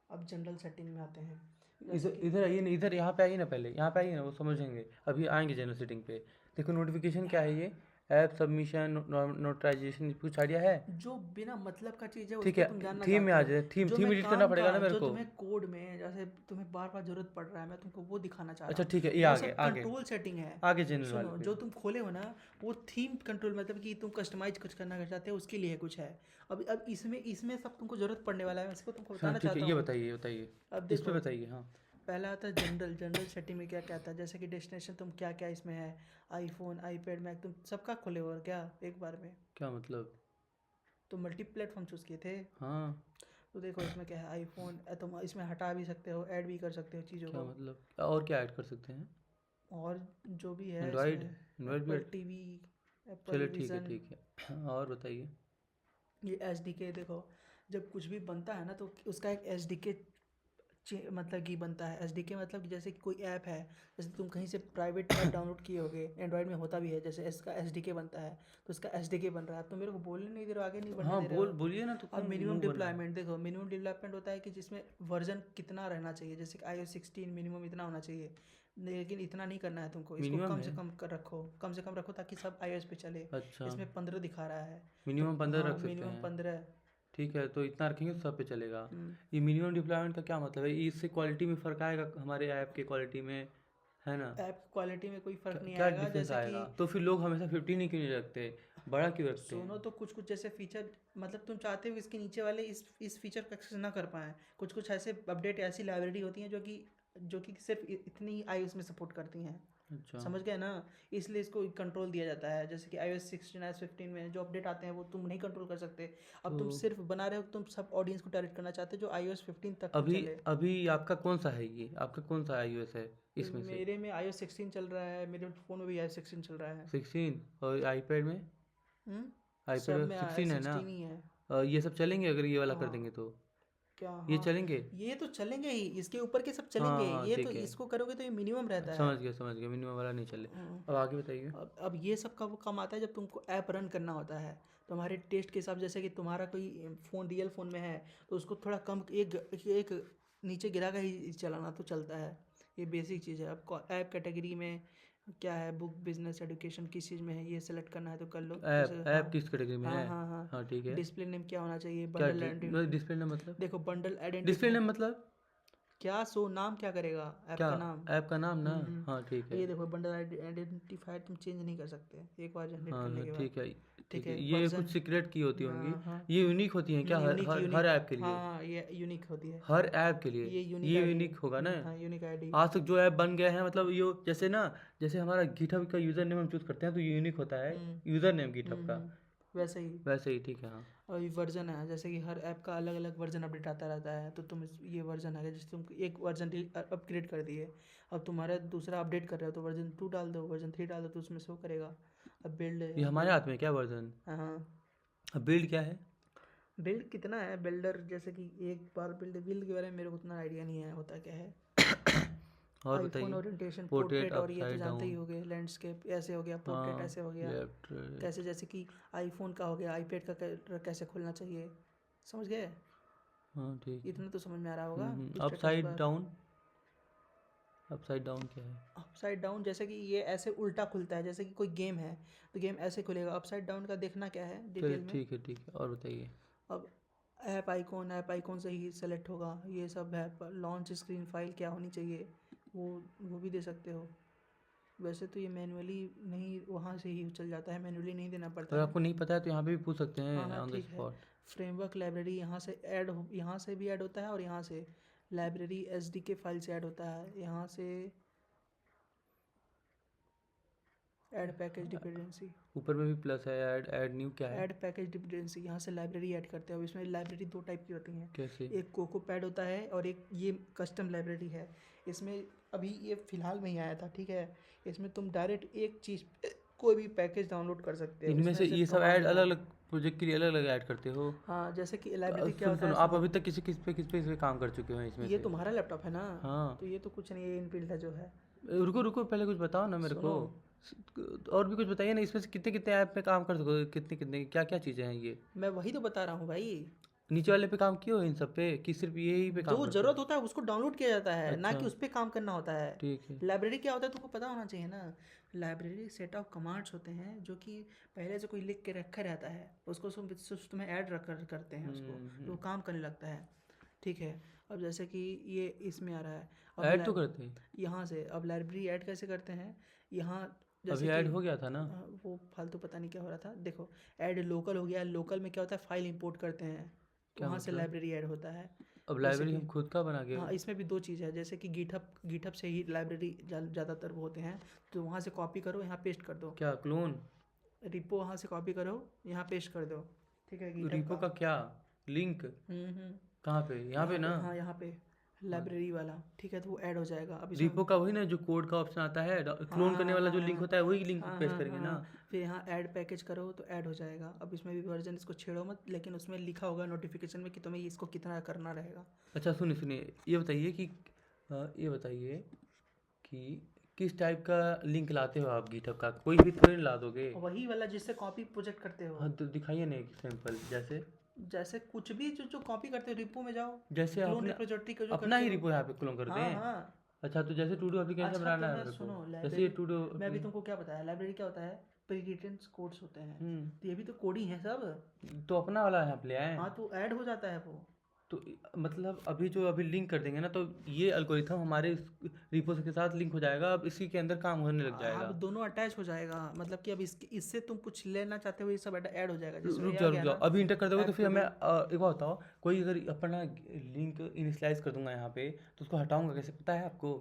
अब जनरल सेटिंग में आते हैं, जैसे इधर कि इधर आइए ना, इधर यहाँ पे आइए ना, पहले यहाँ पे आइए ना, वो समझेंगे, अभी आएंगे जनरल सेटिंग पे। देखो नोटिफिकेशन क्या है ये, ऐप सबमिशन, नोटराइजेशन, कुछ आइडिया है? जो बिना मतलब का चीज़ है ठीक उसको है, तुम जानना थीम में चाहते आ हो। जाए, थीम जो थीम मैं एडिट करना काम पड़ेगा ना का मेरे जो को। तुम्हें कोड में जैसे तुम्हें बार बार जरूरत पड़ रहा है, मैं तुमको वो दिखाना चाह रहा अच्छा हूँ। ठीक है, ये वो आगे सब आगे कंट्रोल सेटिंग है। आगे जनरल वाले सुनो, पे। जो तुम खोले हो ना वो थीम कंट्रोल, मतलब कि तुम कस्टमाइज कुछ करना चाहते हो उसके लिए कुछ है। अब इसमें इसमें सब तुमको जरूरत पड़ने वाला है, मैं इसको तुमको हाँ बताना ठीक है, चाहता ये हूँ। बताइए ये बताइए, अब इस पे देखो, बताइए। हाँ पहला आता है जनरल। जनरल सेटिंग में क्या क्या आता है, जैसे कि डेस्टिनेशन तुम क्या क्या इसमें है, आईफोन, आईपैड, मैक, तुम सबका खोले हो और क्या एक बार में? क्या मतलब? तो मल्टी प्लेटफॉर्म चूज़ किए थे। हाँ तो देखो इसमें क्या है, आईफोन, तुम इसमें हटा भी सकते हो, ऐड भी कर सकते हो चीज़ों क्या को। मतलब, और क्या ऐड कर सकते हैं? और जो भी है एंड्रॉयड, इसमें, एंड्रॉयड भी एप्पल ऐड? टीवी, एप्पल चलिए ठीक है विज़न, ठीक है। और बताइए। ये एस डी के। देखो जब कुछ भी बनता है ना तो उसका एक एस डी के मतलब कि बनता है। एस डी के मतलब कि जैसे कि कोई ऐप है, जैसे तुम कहीं से प्राइवेट ऐप डाउनलोड किए होगे, एंड्रॉयड में होता भी है, जैसे इसका एस डी के बनता है तो इसका एस डी के बन रहा है। तो मेरे को बोलने नहीं दे रहे हो, आगे नहीं बढ़ने हाँ दे रहे हो। बोलिए ना, तो अब क्यों मिनिमम मुंह बन रहा है? डिप्लॉयमेंट देखो, मिनिमम डिप्लॉयमेंट होता है कि जिसमें वर्जन कितना रहना चाहिए, जैसे कि iOS 16 मिनिमम इतना होना चाहिए। लेकिन इतना नहीं करना है तुमको, इसको मिनिमम कम से है? कम कर रखो, कम से कम रखो ताकि सब iOS पे चले। अच्छा, इसमें 15 दिखा रहा है। तो मिनिमम 15 हाँ, रख सकते मिनिमम हैं। 15। ठीक है, तो इतना रखेंगे तो सब पे चलेगा। ये मिनिमम डिप्लॉयमेंट का क्या मतलब है? इससे क्वालिटी में फ़र्क आएगा हमारे ऐप की क्वालिटी में, है ना? ऐप क्वालिटी में कोई फ़र्क क्या नहीं क्या आएगा, डिफरेंस जैसे कि आएगा? तो फिर लोग हमेशा 15 ही क्यों नहीं रखते, बड़ा क्यों रखते सुनो, हैं? तो कुछ कुछ जैसे फीचर, मतलब तुम चाहते हो कि इसके नीचे वाले इस फीचर को एक्सेस ना कर पाएँ। कुछ कुछ ऐसे अपडेट, ऐसी लाइब्रेरी होती हैं जो कि सिर्फ इतनी ही iOS में सपोर्ट करती हैं। अच्छा समझ गए ना? इसलिए इसको कंट्रोल दिया जाता है। जैसे कि iOS 16, iOS 15 में जो अपडेट आते हैं वो तुम नहीं कंट्रोल कर सकते। अब तो तुम सिर्फ बना रहे हो, तुम सब ऑडियंस को टारगेट करना चाहते हो जो iOS 15 तक पे अभी चले। अभी आपका कौन सा है, ये आपका कौन सा iOS है इसमें से? मेरे में iOS 16 चल रहा है, मेरे फ़ोन में भी iOS 16 चल रहा है। 16? और आईपैड में? सब आईपैड में iOS 16 है ना? 16 ही है। ये सब चलेंगे अगर ये वाला कर देंगे हाँ, तो? क्या? ये हाँ, चलेंगे? ये तो चलेंगे ही, इसके ऊपर के सब हाँ चलेंगे। हाँ ये तो ठीक है, इसको करोगे तो ये मिनिमम रहता है। समझ गया, मिनिमम वाला नहीं चले। हम्म, अब आगे बताइए। अब ये सब कब काम आता है, जब तुमको ऐप रन करना होता है तुम्हारे टेस्ट के हिसाब, जैसे कि तुम्हारा कोई फ़ोन रियल फ़ोन में है तो उसको थोड़ा कम, एक नीचे गिरा कर ही चलाना तो चलता है। ये बेसिक चीज़ है। अब ऐप कैटेगरी में क्या है, बुक, बिजनेस, एजुकेशन, किस चीज़ में है ये सेलेक्ट करना है तो कर लो जैसे। ऐप हाँ, ऐप किस कैटेगरी में हाँ, है? हाँ, हाँ। हाँ ठीक है। डिस्प्ले नेम क्या होना चाहिए, क्या बंडल आइडेंटिटी। डिस्प्ले नेम मतलब? देखो बंडल डिस्प्ले आइडेंटिफाई नेम मतलब क्या, सो नाम क्या करेगा, ऐप क्या? का नाम। ऐप का नाम ना? हाँ ठीक है। ये देखो बंडल आइडेंटिफायर तुम चेंज नहीं कर सकते एक बार जनरेट हाँ करने हाँ के बाद। ठीक है। ठीक ठीक है, है, ये वर्जन। कुछ सीक्रेट की होती होंगी। हाँ, हाँ। ये यूनिक होती हैं क्या, हर यूनिक हर हर यूनिक ऐप के लिए? हाँ, ये यूनिक होती है। हर ऐप के लिए? ये यूनिक ये आईडी। यूनिक होगा ना? हाँ, यूनिक आईडी। आज तक जो ऐप बन गए हैं, मतलब ये जैसे ना, जैसे हमारा गिटहब का यूज़र नेम हम चूज़ करते हैं तो यूनिक होता है हम्म, यूज़र नेम गिटहब का। वैसे ही। वैसे ही ठीक है। हाँ और ये वर्जन है, जैसे कि हर ऐप का अलग अलग वर्जन अपडेट आता रहता है, तो तुम ये वर्जन है, जैसे तुम एक वर्जन अपग्रेड कर दिए, अब तुम्हारा दूसरा अपडेट कर रहे हो तो वर्जन 2 डाल दो, वर्जन 3 डाल दो तो उसमें शो करेगा। अब बिल्ड ये है, हमारे हाथ में क्या वर्जन? हाँ। अब बिल्ड क्या है? बिल्ड कितना है, बिल्डर, जैसे कि एक बार बिल्ड के बारे में मेरे को उतना आइडिया नहीं है होता क्या है। और आईफोन बताइए। ओरिएंटेशन, पोर्ट्रेट, पोर्ट्रेट, और ये तो अपसाइड जानते ही डाउन। होगे, लैंडस्केप ऐसे हो गया, पोर्ट्रेट हाँ ऐसे हो गया। लेफ्ट। कैसे, जैसे कि आईफोन का हो गया, आईपैड का कैसे खोलना चाहिए, समझ गए? हाँ ठीक है। इतना तो समझ में आ रहा होगा। स्टेटस अपसाइड बार। डाउन? अपसाइड डाउन क्या है? अपसाइड डाउन जैसे कि ये ऐसे उल्टा खुलता है, जैसे कि कोई गेम है तो गेम ऐसे खुलेगा। अपसाइड डाउन का देखना क्या है चलिए डिटेल में। ठीक है, और बताइए। अब ऐप आइकॉन से ही सेलेक्ट होगा, ये सब है। लॉन्च स्क्रीन फाइल क्या होनी चाहिए, वो भी दे सकते हो। वैसे तो ये मैनुअली नहीं, वहाँ से ही चल जाता है, मैनुअली नहीं देना पड़ता अगर है। आपको नहीं पता है तो यहाँ पे भी पूछ सकते हाँ, हैं हाँ, ऑन द ठीक है। स्पॉट। फ्रेमवर्क लाइब्रेरी यहाँ से भी ऐड होता है, और यहाँ से लाइब्रेरी एसडीके फाइल से ऐड होता है, यहाँ से ऐड पैकेज डिपेंडेंसी। ऊपर में भी प्लस है, ऐड न्यू क्या है? ऐड पैकेज डिपेंडेंसी, यहाँ से लाइब्रेरी ऐड करते हो। इसमें लाइब्रेरी दो टाइप की होती हैं, कैसे? एक कोको पैड होता है और एक ये कस्टम लाइब्रेरी है। इसमें अभी ये फ़िलहाल में ही आया था, ठीक है। इसमें तुम डायरेक्ट एक चीज़ कोई भी पैकेज डाउनलोड कर सकते हो। इनमें से ये सब ऐड अलग अलग प्रोजेक्ट के लिए अलग अलग ऐड करते हो? हाँ, जैसे कि लाइब्रेरी क्या होता सुनो, है, आप सुनो। अभी तक किस पे काम कर चुके हो इसमें ये से? तुम्हारा लैपटॉप है ना? हाँ। तो ये तो कुछ नहीं, ये इनबिल्ट है जो है। रुको पहले कुछ बताओ ना मेरे को। और भी कुछ बताइए ना, इसमें से कितने कितने ऐप में काम कर सको, कितने कितने क्या क्या चीज़ें हैं ये? मैं वही तो बता रहा हूँ भाई। नीचे वाले पे काम किए हो इन सब पे कि सिर्फ यही पे काम जो करते ज़रूरत हो? होता है उसको डाउनलोड किया जाता है, ना अच्छा कि उस पे काम करना होता है। ठीक है। लाइब्रेरी क्या होता है तुमको पता होना चाहिए ना। लाइब्रेरी सेट ऑफ कमांड्स होते हैं जो कि पहले से कोई लिख के रखा रहता है, उसको तुम्हें ऐड रख करते हैं उसको, तो वो काम करने लगता है। ठीक है। अब जैसे कि ये इसमें आ रहा है। अब ऐड तो करते हैं। यहाँ से अब लाइब्रेरी ऐड कैसे करते हैं, यहाँ अभी जैसे कि ऐड हो गया था ना? वो फालतू पता नहीं क्या हो रहा था। देखो, ऐड लोकल हो गया। लोकल में क्या होता है, फाइल इंपोर्ट करते हैं, तो क्या वहाँ से मतलब? लाइब्रेरी ऐड होता है। अब जैसे लाइब्रेरी कि हम खुद का बना के? हाँ, इसमें भी दो चीज़ है। जैसे कि गिटहब से ही लाइब्रेरी ज़्यादातर वो होते हैं, तो वहाँ से कॉपी करो, यहाँ पेस्ट कर दो। क्या क्लोन? रिपो वहाँ से कॉपी करो, यहाँ पेस्ट कर दो। ठीक है, गिटहब रिपो का क्या लिंक? हम्म। कहाँ पे? यहाँ पे ना? हाँ, यहाँ पे हाँ। लाइब्रेरी वाला। ठीक है, तो वो ऐड हो जाएगा। अब इसमें रिपो का वही ना जो कोड का ऑप्शन आता है, हाँ क्लोन हाँ करने वाला हाँ जो लिंक हाँ होता है वही लिंक हाँ पेस्ट हाँ करेंगे हाँ ना? हाँ। फिर यहाँ ऐड पैकेज करो तो ऐड हो जाएगा। अब इसमें भी वर्जन, इसको छेड़ो मत, लेकिन उसमें लिखा होगा नोटिफिकेशन में कि तुम्हें इसको कितना करना रहेगा। अच्छा सुनिए सुनिए, ये बताइए कि ये बताइए कि किस टाइप का लिंक लाते हो आप गिटहब का? कोई भी थोड़ी ना ला दोगे। वही वाला जिससे कॉपी प्रोजेक्ट करते हो। हाँ तो दिखाइए ना एक सैंपल। जैसे जैसे कुछ भी जो जो कॉपी करते हो, रिपो में जाओ, जैसे क्लोन अपने रिपोजिटरी का जो अपना करते ही हो। रिपो यहाँ पे क्लोन करते हाँ हैं? हाँ। अच्छा तो जैसे टू डू एप्लीकेशन अच्छा, बनाना है तुम्हें मेरे को, सुनो, जैसे ये लाइब्रेरी टू डू। मैं अभी तुमको क्या बताया, लाइब्रेरी क्या होता है, प्रीरिटन कोड्स होते हैं, हम्म। तो ये भी तो कोड ही है सब। तो अपना वाला यहाँ पे ले आए। हाँ, तो ऐड हो जाता है वो। तो मतलब अभी जो अभी लिंक कर देंगे ना, तो ये एल्गोरिथम हमारे रिपो के साथ लिंक हो जाएगा, अब इसी के अंदर काम होने लग अब जाएगा। दोनों अटैच हो जाएगा, मतलब कि अब इससे तुम कुछ लेना चाहते हो, ये सब ऐड हो जाएगा, जिसमें रुक ये आ जाओ रुक गया जाओ, ना, अभी इंटर कर दोगे तो ऐड फिर टू हमें डू। एक बात बताओ, कोई अगर अपना लिंक इनिशियलाइज कर दूंगा यहाँ पे तो उसको हटाऊंगा कैसे, पता है आपको?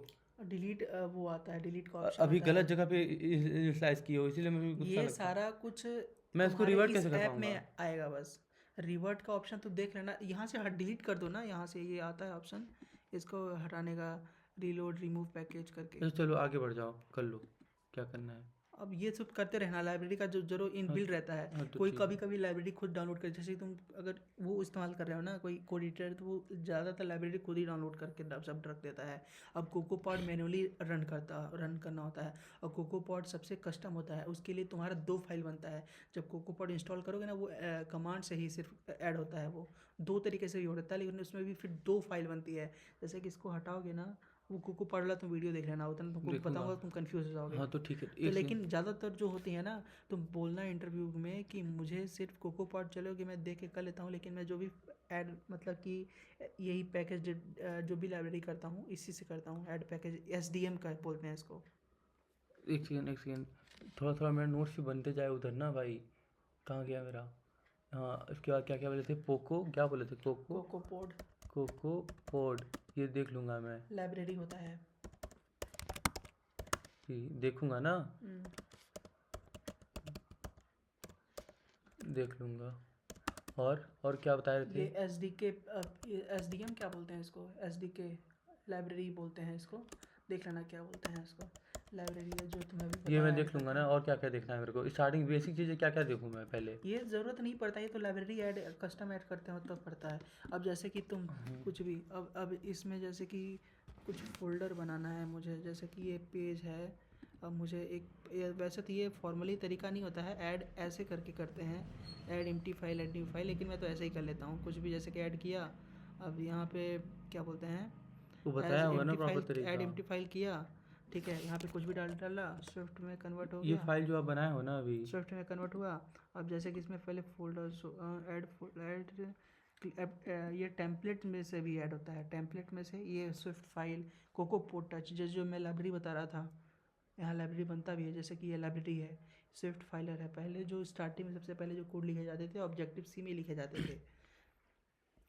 डिलीट वो आता है, डिलीट का ऑप्शन अभी आता गलत है। जगह पे इनिशियलाइज किए हो, इसीलिए मुझे गुस्सा ये लगता है। सारा कुछ मैं इसको तुम्हारे रिवर्ट इस कैसे कर ऐप पाऊंगा? में आएगा बस। रिवर्ट का ऑप्शन तो देख लेना, यहाँ से डिलीट कर दो ना, यहाँ से ये आता है ऑप्शन, इसको हटाने का, रीलोड रिमूव पैकेज करके। अच्छा चलो आगे बढ़ जाओ, कर लो क्या करना है। अब ये सब करते रहना, लाइब्रेरी का जो जरूर इन हाँ बिल्ड रहता है। हाँ तो कोई ठीक कभी है। कभी लाइब्रेरी खुद डाउनलोड कर, जैसे तुम अगर वो इस्तेमाल कर रहे हो ना, कोई कोड एडिटर, तो वो ज़्यादातर लाइब्रेरी खुद ही डाउनलोड करके सब रख देता है। अब कोकोपॉड मैनुअली रन करना होता है, और कोकोपॉड सबसे कस्टम होता है, उसके लिए तुम्हारा 2 फाइल बनता है। जब कोकोपॉड इंस्टॉल करोगे ना, वो कमांड से ही सिर्फ ऐड होता है, वो 2 तरीके से भी हो जाता है, लेकिन उसमें भी फिर 2 फाइल बनती है। जैसे कि इसको हटाओगे ना, वो कोकोपॉड वाला तुम वीडियो देख लेना, उतना तुमको देखूंगा। बताऊंगा, तुम कंफ्यूज हो जाओगे। हाँ तो ठीक है, तो एक सेकंड। लेकिन ज़्यादातर जो होती है ना, तो बोलना इंटरव्यू में कि मुझे सिर्फ कोकोपॉड चलोगे, मैं देख के कर लेता हूँ, लेकिन मैं जो भी ऐड, मतलब कि यही पैकेज जो भी लाइब्रेरी करता हूँ, इसी से करता हूँ। ऐड पैकेज SDM का बोलते हैं इसको। एक सेकंड एक सेकंड, थोड़ा थोड़ा मेरा नोट्स भी बनते जाए उधर ना भाई। कहाँ गया मेरा? हाँ इसके बाद क्या क्या बोले थे? पोको क्या बोले थे? कोको कोकोपॉड कोको पॉड, ये देख लूँगा मैं। लाइब्रेरी होता है। ये देखूंगा ना, हम्म, देख लूँगा। और क्या बता रहे ये थे? SDK, SDM क्या बोलते हैं इसको, SDK लाइब्रेरी बोलते हैं इसको। देख लेना क्या बोलते हैं इसको, लाइब्रेरी है जो तुम्हें भी ये बताया मैं ऐड देख लूँगा करके। ना। और क्या क्या देखना है मेरे को? स्टार्टिंग बेसिक चीज़ें क्या क्या देखूँ मैं पहले? ये ज़रूरत नहीं पड़ता, ये तो लाइब्रेरी ऐड कस्टम ऐड करते हो तब पड़ता है। अब जैसे कि तुम कुछ भी, अब इसमें जैसे कि कुछ फोल्डर बनाना है मुझे, जैसे कि ये पेज है। अब मुझे वैसे तो ये फॉर्मली तरीका नहीं होता है, ऐड ऐसे करके करते हैं, ऐड एम्प्टी फाइल, लेकिन मैं तो ऐसे ही कर लेता हूँ, कुछ भी जैसे कि ऐड किया। अब यहाँ पे क्या बोलते हैं, वो एज बताया होगा ना एम्प्टी प्रॉपर फाइल, ऐड तरीका? एम्प्टी फाइल किया। ठीक है, यहाँ पे कुछ भी डाला, स्विफ्ट में कन्वर्ट हो ये गया, फाइल जो आप बनाए हो ना अभी? स्विफ्ट में कन्वर्ट हुआ। अब जैसे कि इसमें पहले फोल्डर ऐड ये टेम्पलेट में से भी ऐड होता है, टेम्पलेट में से ये स्विफ्ट फाइल, कोकोपोड टच, जो मैं लाइब्रेरी बता रहा था, यहाँ लाइब्रेरी बनता भी है। जैसे कि ये लाइब्रेरी है, स्विफ्ट फाइलर है। पहले जो स्टार्टिंग में सबसे पहले जो कोड लिखे जाते थे, ऑब्जेक्टिव सी में लिखे जाते थे।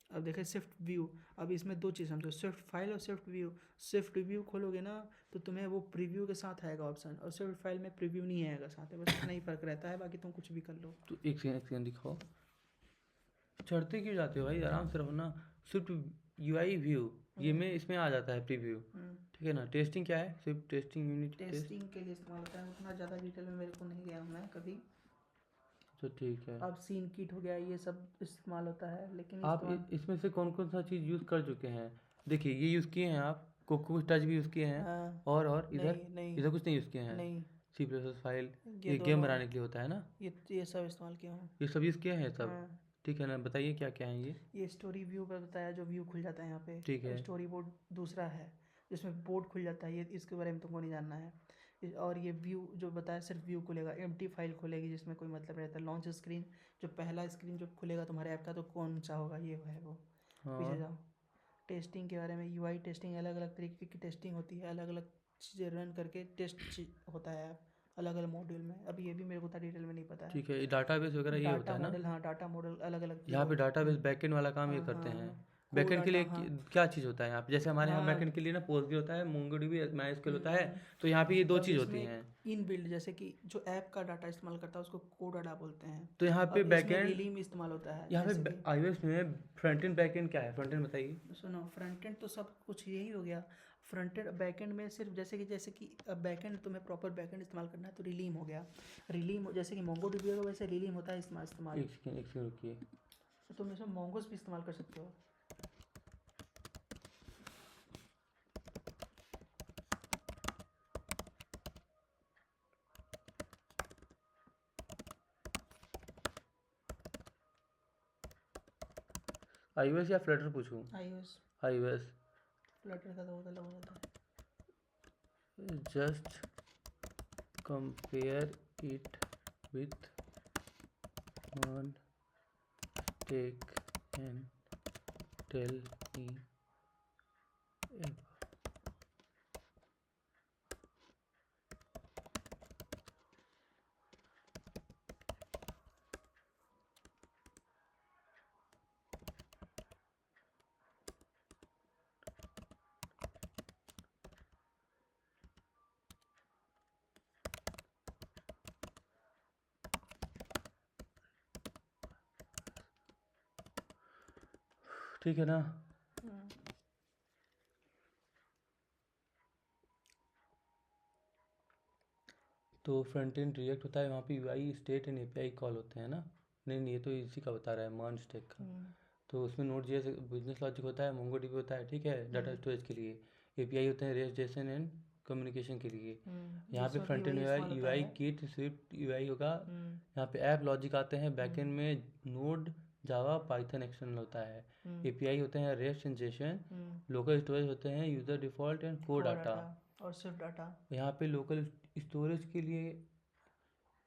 अब देखें स्विफ्ट व्यू, अब इसमें 2 चीज़ समझो, स्विफ्ट फाइल और स्विफ्ट व्यू। स्विफ्ट व्यू खोलोगे ना, तो तुम्हें वो प्रीव्यू के साथ आएगा ऑप्शन, और स्विफ्ट फाइल में प्रीव्यू नहीं आएगा साथ में, बस इतना ही फ़र्क रहता है, बाकी तुम कुछ भी कर लो। तो एक सेकंड दिखाओ। चढ़ते क्यों जाते हो भाई, आराम से रहो ना। सिर्फ UI व्यू, ये में इसमें आ जाता है प्रीव्यू, ठीक है ना? टेस्टिंग क्या है? सिर्फ टेस्टिंग यूनिट टेस्ट। टेस्टिंग के लिए इस्तेमाल होता है, उतना ज़्यादा डिटेल में मेरे को नहीं गया हूँ मैं कभी। तो ठीक है। अब सीन किट हो गया, ये सब इस्तेमाल होता है, लेकिन आप इसमें से कौन कौन सा चीज़ यूज़ कर चुके हैं? देखिए ये यूज़ किए हैं आप, कोको टच भी यूज़ किए हैं, हाँ, और इधर नहीं नहीं इधर कुछ नहीं यूज़ किए हैं? नहीं, C++ फाइल, ये ये गेम दोनों, बनाने के लिए होता है ना? ये सब इस्तेमाल किया हूँ। ये सब यूज़ किए हैं सब? हाँ। ठीक है ना, बताइए क्या क्या है ये स्टोरी व्यू का बताया, जो व्यू खुल जाता है यहाँ पे। ठीक है। स्टोरी बोर्ड दूसरा है जिसमें बोर्ड खुल जाता है, ये इसके बारे में तुमको नहीं जानना है। और ये व्यू जो बताया सिर्फ व्यू खुलेगा, एम्प्टी फाइल खुलेगी जिसमें कोई मतलब रहता है। लॉन्च स्क्रीन, जो पहला स्क्रीन जो खुलेगा तुम्हारे ऐप का तो कौन सा होगा, ये है वो। पीछे हाँ जाओ। टेस्टिंग के बारे में, यूआई टेस्टिंग, अलग अलग तरीके की टेस्टिंग होती है, अलग अलग चीज़ें रन करके टेस्ट होता है अलग अलग मॉड्यूल में। अब ये भी मेरे को उतना डिटेल में नहीं पता है। ठीक है, ये डाटाबेस वगैरह ये होता डाटा है ना। मॉडल, हाँ डाटा मॉडल अलग अलग यहाँ पे डाटाबेस हम्म, बैकएंड वाला काम ये हाँ करते हाँ हैं। हाँ। को बैकएंड के डाटा, लिए हाँ क्या चीज़ होता है यहाँ पे, जैसे हमारे यहाँ हाँ। बैकएंड के लिए ना पोस्टग्रे होता है, मोंगोडीबी माइस्क्यूएल होता है, हम्म। तो यहाँ पे ये दो अब चीज़ होती इसमें हैं। इन बिल्ड, जैसे कि जो ऐप का डाटा इस्तेमाल करता है उसको को डाटा बोलते हैं। तो यहाँ पे अब इसमें बैकएंड, रिलीम इस्तेमाल होता है, यहाँ जैसे पे कि iOS में फ्रंट एंड बैकएंड क्या है, फ्रंट एंड बताइए। सुनो, फ्रंट एंड तो सब कुछ यही हो गया। फ्रंट एंड बैक एंड में सिर्फ जैसे कि अब बैक एंड तुम्हें प्रॉपर बैक एंड इस्तेमाल करना है तो रिलीम हो गया। रिलीम जैसे कि मोंगो डीबी होगा वैसे रिलीम होता है इस्तेमाल। एक सेकंड रुकिए। तो तुम इसमें मोंगोस भी इस्तेमाल कर सकते हो। iOS या फ्लटर पूछूं। iOS, iOS। फ्लटर का तो बहुत अलग हो जाता है। Just compare it with one take and tell me. ठीक है ना। हम्म, तो फ्रंट एंड रिएक्ट होता है, वहाँ पे UI state and API call होते हैं ना। नहीं नहीं, ये तो इसी का बता रहा है, मान स्टेक का। हम्म, तो उसमें नोड जेएस बिजनेस लॉजिक होता है, मोंगोडीबी होता है, ठीक है, डाटा हम्म, स्टोरेज के लिए। एपीआई होते हैं रेस्ट जेसन एंड कम्युनिकेशन के लिए। यहाँ पे इसमें भी फ्रंट एंड वही यूआई इस्तेमाल होता यूआई है। किट स्विफ्ट यूआई होगा। हम्म, यहाँ पे ऐप लॉजिक आते हैं, बैकएंड हम्म, में नोड जावा पाइथन एक्सटर्नल होता है। हम्म, एपीआई होते हैं rest and Jason. Hmm. Local storage होते हैं user default and core core data. Data और सिर्फ डाटा। यहाँ पे लोकल स्टोरेज के लिए,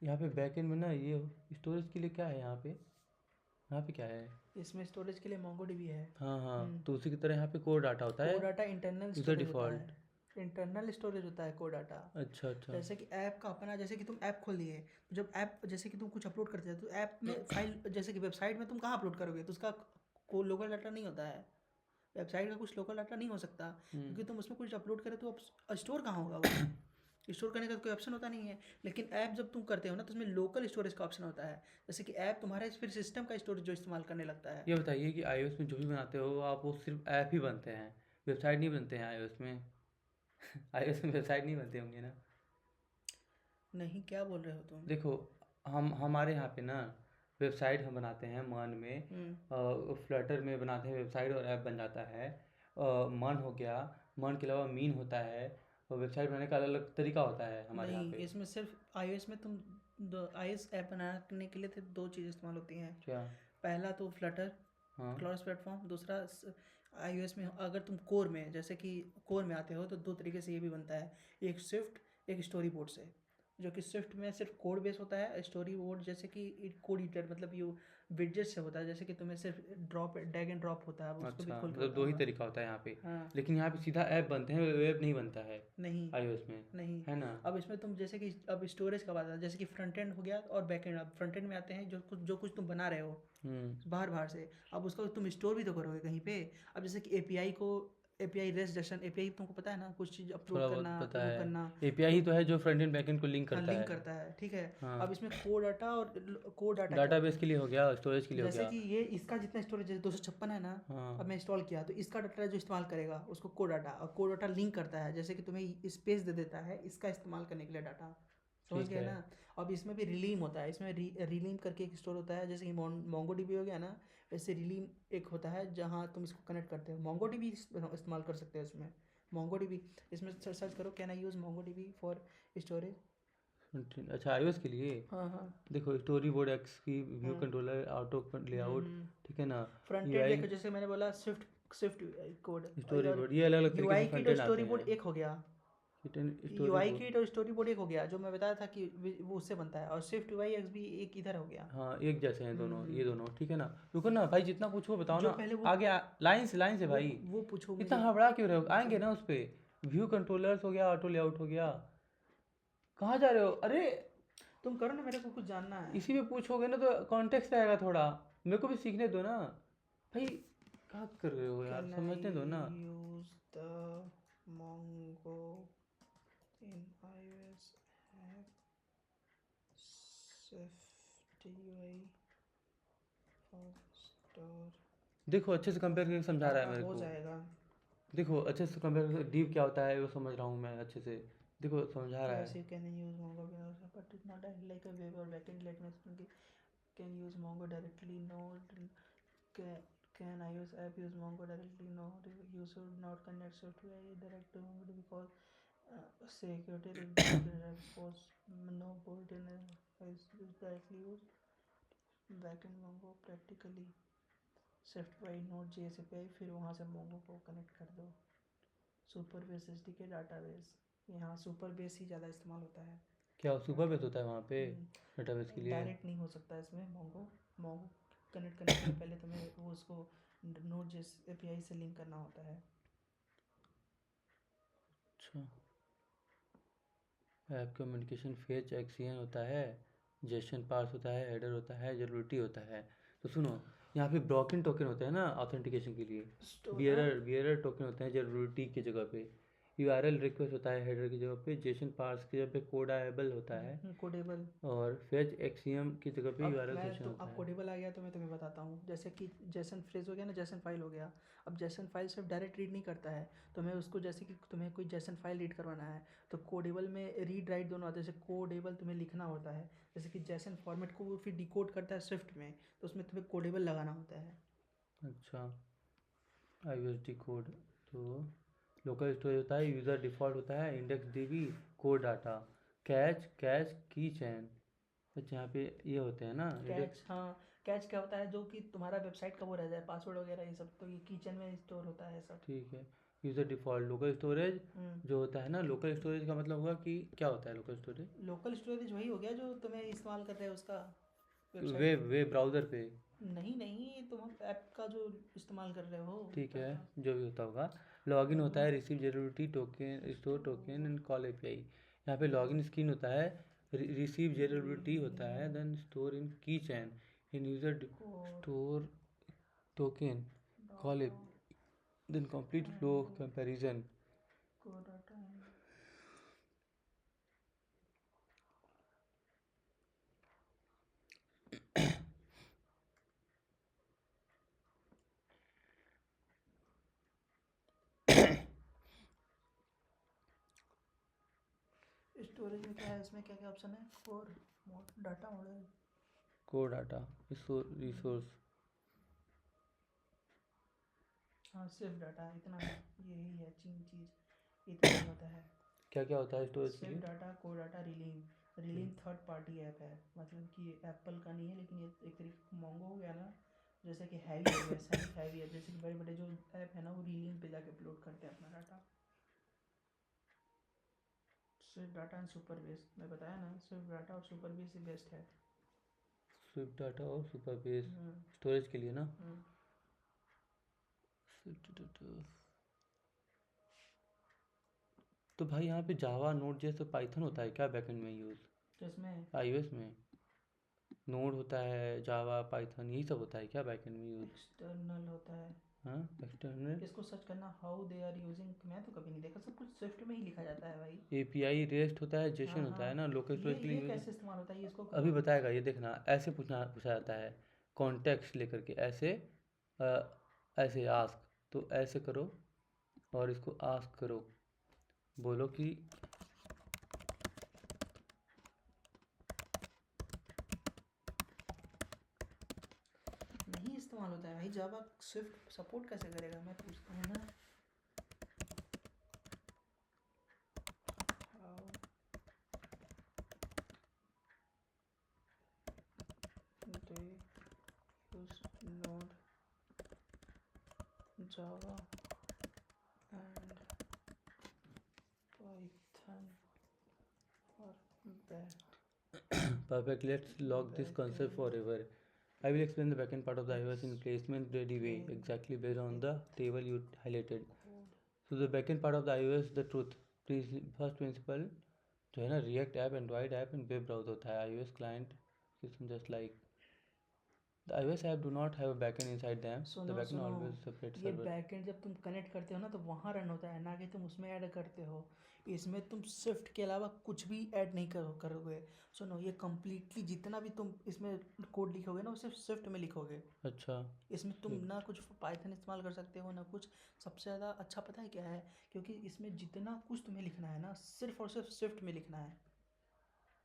यहाँ पे बैकएंड में ना ये स्टोरेज के लिए क्या है यहाँ पे, यहाँ पे क्या है। इसमें स्टोरेज के लिए मोंगो डीबी है। हाँ हाँ, हम्म। तो उसी की तरह यहाँ पे कोर डाटा होता है, core data internal user storage होता है। डिफ़ॉल्ट। इंटरनल स्टोरेज होता है कोर डाटा। अच्छा अच्छा। जैसे कि ऐप का अपना, जैसे कि तुम ऐप खोल लिए तो जब ऐप, जैसे कि तुम कुछ अपलोड करते हो तो ऐप में फाइल, जैसे कि वेबसाइट में तुम कहाँ अपलोड करोगे तो उसका कोई लोकल डाटा नहीं होता है। वेबसाइट का कुछ लोकल डाटा नहीं हो सकता क्योंकि तुम उसमें कुछ अपलोड करे तो अब स्टोर कहाँ होगा वो। स्टोर करने का कोई ऑप्शन होता नहीं है। लेकिन ऐप जब तुम करते हो ना तो उसमें लोकल स्टोरेज का ऑप्शन होता है। जैसे कि ऐप तुम्हारे फिर सिस्टम का स्टोरेज जो इस्तेमाल करने लगता है। ये बताइए कि iOS में जो भी बनाते हो आप, वो सिर्फ ऐप ही बनते हैं, वेबसाइट नहीं बनते हैं iOS में। iOS में वेबसाइट नहीं बनते होंगे ना। नहीं, क्या बोल रहे हो तुम। देखो, हम हमारे यहाँ पे ना वेबसाइट हम बनाते हैं मन में, हम्म। फ्लटर में बनाते हैं वेबसाइट और ऐप बन जाता है। मन हो गया, मन के अलावा मीन होता है, और वेबसाइट बनाने का अलग अलग तरीका होता है हमारे यहाँ नहीं, पे। इसमें सिर्फ iOS में तुम iOS ऐप बनाने के लिए तो दो चीज़ इस्तेमाल होती हैं। क्या। पहला तो फ्लटर हाँ क्रॉस प्लेटफॉर्म, दूसरा iOS में अगर तुम कोर में, जैसे कि कोर में आते हो तो दो तरीके से ये भी बनता है। एक स्विफ्ट, एक स्टोरी बोर्ड से। जो कि स्विफ्ट में सिर्फ कोड बेस होता है, स्टोरी बोर्ड जैसे कि कोड ईटर मतलब यू विडजेट से होता है, जैसे कि तुम्हें सिर्फ ड्रॉप ड्रैग एंड ड्रॉप होता है, अब उसको भी अच्छा, खोल के मतलब दो ही बताऊंगा। तरीका होता है यहाँ पे। हाँ। लेकिन यहाँ पे सीधा ऐप बनते हैं, वेब नहीं बनता है नहीं, iOS में, नहीं। है ना। अब इसमें तुम जैसे कि अब स्टोरेज का बात है, जैसे कि फ्रंट एंड हो गया और बैक एंड। अब फ्रंट एंड में आते हैं जो कुछ तुम बना रहे हो बाहर बाहर से, अब उसका तुम स्टोर भी तो करोगे कहीं पे। अब जैसे कि एपीआई रेस्ट जैसन एपीआई तुमको पता है ना, कुछ चीज़ थोड़ा अपलोड बहुत करना पता वो है। करना। एपीआई ही तो है जो फ्रंट एंड बैकएंड को लिंक हाँ, करता लिंक है। करता है, ठीक है। हाँ, अब इसमें कोर डाटा और कोर डाटा क्या होता डाटाबेस के लिए हो गया, स्टोरेज के है, लिए हो जैसे गया। कि ये इसका जितना स्टोरेज है 256 है ना। हाँ अब मैं इंस्टॉल किया तो इसका डाटा जो इस्तेमाल करेगा उसको कोर डाटा, और कोर डाटा लिंक करता है, जैसे कि तुम्हें स्पेस दे देता है इसका इस्तेमाल करने के लिए डाटा। समझ ठीक गए है। ना। अब इसमें भी रिलीम होता है, इसमें रिलीम करके एक स्टोर होता है, जैसे कि मोंगो डीबी हो गया ना, वैसे रिलीम एक होता है जहाँ तुम इसको कनेक्ट करते हो। मोंगो डीबी इस्तेमाल कर सकते हो इसमें। मोंगो डीबी, इसमें सर्च करो can I use Mongo dB for storage. अच्छा iOS के लिए हाँ हाँ। देखो स्टोरी बोर्ड एक्स की व्यू कंट्रोलर ऑटो लेआउट, ठीक है ना, फ्रंट एंड यूआई देखो, जैसे मैंने बोला स्विफ्ट कोड स्टोरी और बोर्ड, ये अलग अलग तरीके से यूआई किट फ्रंट और एंड स्टोरी आते बोर्ड हैं। एक हो गया। स्टोरी यूआई बोर्ड, किट और स्टोरी बोर्ड एक हो गया, जो मैं बताया था कि वो उससे बनता है, और स्विफ्ट यूआई एक्स भी एक इधर हो गया। हाँ एक जैसे हैं दोनों, ये दोनों, ठीक है ना। रुको ना भाई, जितना पूछो बताओ जो ना। पहले आगे लाइन से भाई, वो पूछो इतना मुझे। हड़बड़ा क्यों रहे हो, आएंगे ना उस पे। व्यू कंट्रोलर्स हो गया, ऑटो लेआउट हो गया, कहाँ जा रहे हो, अरे तुम करो ना, मेरे को कुछ जानना है। इसी पे पूछोगे ना तो कॉन्टेक्स्ट आएगा थोड़ा, मेरे को भी सीखने दो ना भाई, क्या कर रहे हो यार, कैन समझने दो ना। I use the Mongo in iOS app swift UI for store देखो अच्छे से कंपेयर करके समझा रहा है मेरे हो को, जाएगा। देखो अच्छे से कंपेयर करके डीप क्या होता है वो समझ रहा हूँ मैं अच्छे से, देखो समझा रहा Yes, है। you can use Mongo, but it's not like a web or backend. Let me explain. Can use Mongo directly? No. Can iOS app use Mongo directly? No. You should not connect software direct to Mongo because security expose no bolt in is directly use backend Mongo practically shift by Node.js API, फिर वहाँ से Mongo को कनेक्ट कर दो। सुपर बेस SDK डाटाबेस, यहाँ सुपर बेस ही ज़्यादा इस्तेमाल होता है। क्या सुपर बेस होता है वहाँ पे डेटाबेस के लिए? डायरेक्ट नहीं हो सकता इसमें। मोंगो कनेक्ट करने के लिए पहले तुम्हें वो उसको Node.js API से लिंक करना होता है। अच्छा, ऐप कम्युनिकेशन फेच एक्सियन होता है, जेसन पार्स होता है, हेडर होता है, जरूरटी होता है। तो सुनो, यहाँ पे ब्रोकन टोकन होते हैं ना ऑथेंटिकेशन के लिए, बियरर टोकन होते हैं जरूरटी की जगह पे, यूआरएल रिक्वेस्ट होता है हेडर की जगह पे, जेसन पार्स की जगह पे कोडाएबल होता है, कोडेबल। और फेच एक्सियम की जगह पे अब यूआरएल मैं सेक्शन तो होता अब है। कोडेबल आ गया तो मैं तुम्हें बताता हूँ। जैसे कि जेसन फ्रेज हो गया ना, जेसन फाइल हो गया। अब जेसन फाइल सिर्फ डायरेक्ट रीड नहीं करता है, तो मैं उसको, जैसे कि तुम्हें कोई जेसन फाइल रीड करवाना है तो कोडेबल में रीड राइट दोनों आते हैं। जैसे कोडेबल तुम्हें लिखना होता है, जैसे कि जेसन फॉर्मेट को वो फिर डिकोड करता है स्विफ्ट में, तो उसमें तुम्हें कोडेबल लगाना होता है। अच्छा, आईओएसडी कोड, तो लोकल स्टोरेज होता है, यूज़र डिफ़ॉल्ट होता है, index dB, code data, catch की चैन, तो जहाँ पे ये होते हैं ना कैच, इंडेक्स। हाँ। कैच क्या होता है, जो कि तुम्हारा वेबसाइट का वो रह जाए, पासवर्ड वगैरह ये सब, तो ये किचन में स्टोर होता है सब। ठीक है, यूज़र डिफ़ॉल्ट, लोकल स्टोरेज हम्म। जो होता है ना, लोकल स्टोरेज का मतलब हुआ कि क्या होता है लोकल स्टोरेज? लोकल स्टोरेज वही हो गया जो तुम्हें इस्तेमाल कर रहे हो उसका, वेबसाइट। वेब ब्राउज़र पे, नहीं नहीं, तुम ऐप का जो इस्तेमाल कर रहे हो ठीक है, करना। जो भी होता होगा। लॉगिन होता है, रिसीव जेरेबिलिटी token, store token and call API. यहाँ पे लॉगिन स्क्रीन होता है, रिसीव जेरेबिलिटी होता है, then store in keychain, in user code store token, call data then complete flow comparison. Code data storage में क्या है, इसमें क्या क्या ऑप्शन है? Core data model. Core data, resource. हाँ, सिर्फ डाटा इतना ही, यही है चीज़, इतना ही होता है। क्या क्या होता है स्टोरेज के सिर्फ लिए? Data, core data, realm third party app है, मतलब कि एप्पल का नहीं है, लेकिन ये एक तरीके मोंगो हो गया ना, जैसे कि हैवी हो गया, सैनिक हैवी है, जैसे कि बड़े बड़े जो ऐप है ना वो रिलीम पे जाके अपलोड करते हैं अपना डाटा। सिर्फ डाटा एंड सुपर बेस, मैं बताया ना, सिर्फ डाटा और सुपर बेस ही बेस्ट है। स्विफ्ट डाटा और सुपर बेस हम्म। स्टोरेज के लिए ना। हम्म। स्विफ्ट डाटा, तो भाई यहाँ पे जावा नोड जैसे पाइथन होता है क्या बैकएंड में यूज़? तो इसमें आईओएस में नोड होता है, जावा पाइथन यही सब होता है क्या बैकएंड में यूज़? एक्सटर्नल होता है। हाँ, एक्सटर्नल इसको सर्च करना, हाउ दे आर यूजिंग, मैं तो कभी नहीं देखा, सब कुछ स्विफ्ट में ही लिखा जाता है भाई। एपीआई रेस्ट होता है, जेसन हाँ होता हाँ, है ना, लोकल स्टोरेज के लिए ये यूज। कैसे इस्तेमाल होता है, ये इसको अभी करो। बताएगा, ये देखना ऐसे पूछा जाता है, कॉन्टेक्स्ट लेकर के ऐसे, ऐसे आस्क, तो ऐसे करो और इसको आस्क करो, बोलो कि नहीं इस्तेमाल होता है भाई, जावा स्विफ्ट सपोर्ट कैसे करेगा, मैं पूछता हूँ ना। How जावा एंड पाइथन और Perfect. Let's lock this concept forever. I will explain the backend part of the iOS in placement ready way, exactly based on the table you highlighted. So the backend part of the iOS, the truth. First principle जो है ना React app, Android app and web browser होता है. iOS client system just like the iOS app do not have a backend inside them. The सुनो backend सुनो, always separate ये server. बैकएंड जब तुम कनेक्ट करते हो ना तो वहाँ रन होता है, ना कि तुम उसमें ऐड करते हो। इसमें तुम स्विफ्ट के अलावा कुछ भी ऐड नहीं करोगे। सुनो, ये कम्प्लीटली जितना भी तुम इसमें कोड लिखोगे ना वो सिर्फ स्विफ्ट में लिखोगे। अच्छा इसमें तुम ठीक. ना कुछ पाइथन इस्तेमाल कर सकते हो ना कुछ। सबसे ज़्यादा अच्छा पता है क्या है? क्योंकि इसमें जितना कुछ तुम्हें लिखना है ना सिर्फ और सिर्फ स्विफ्ट में लिखना है।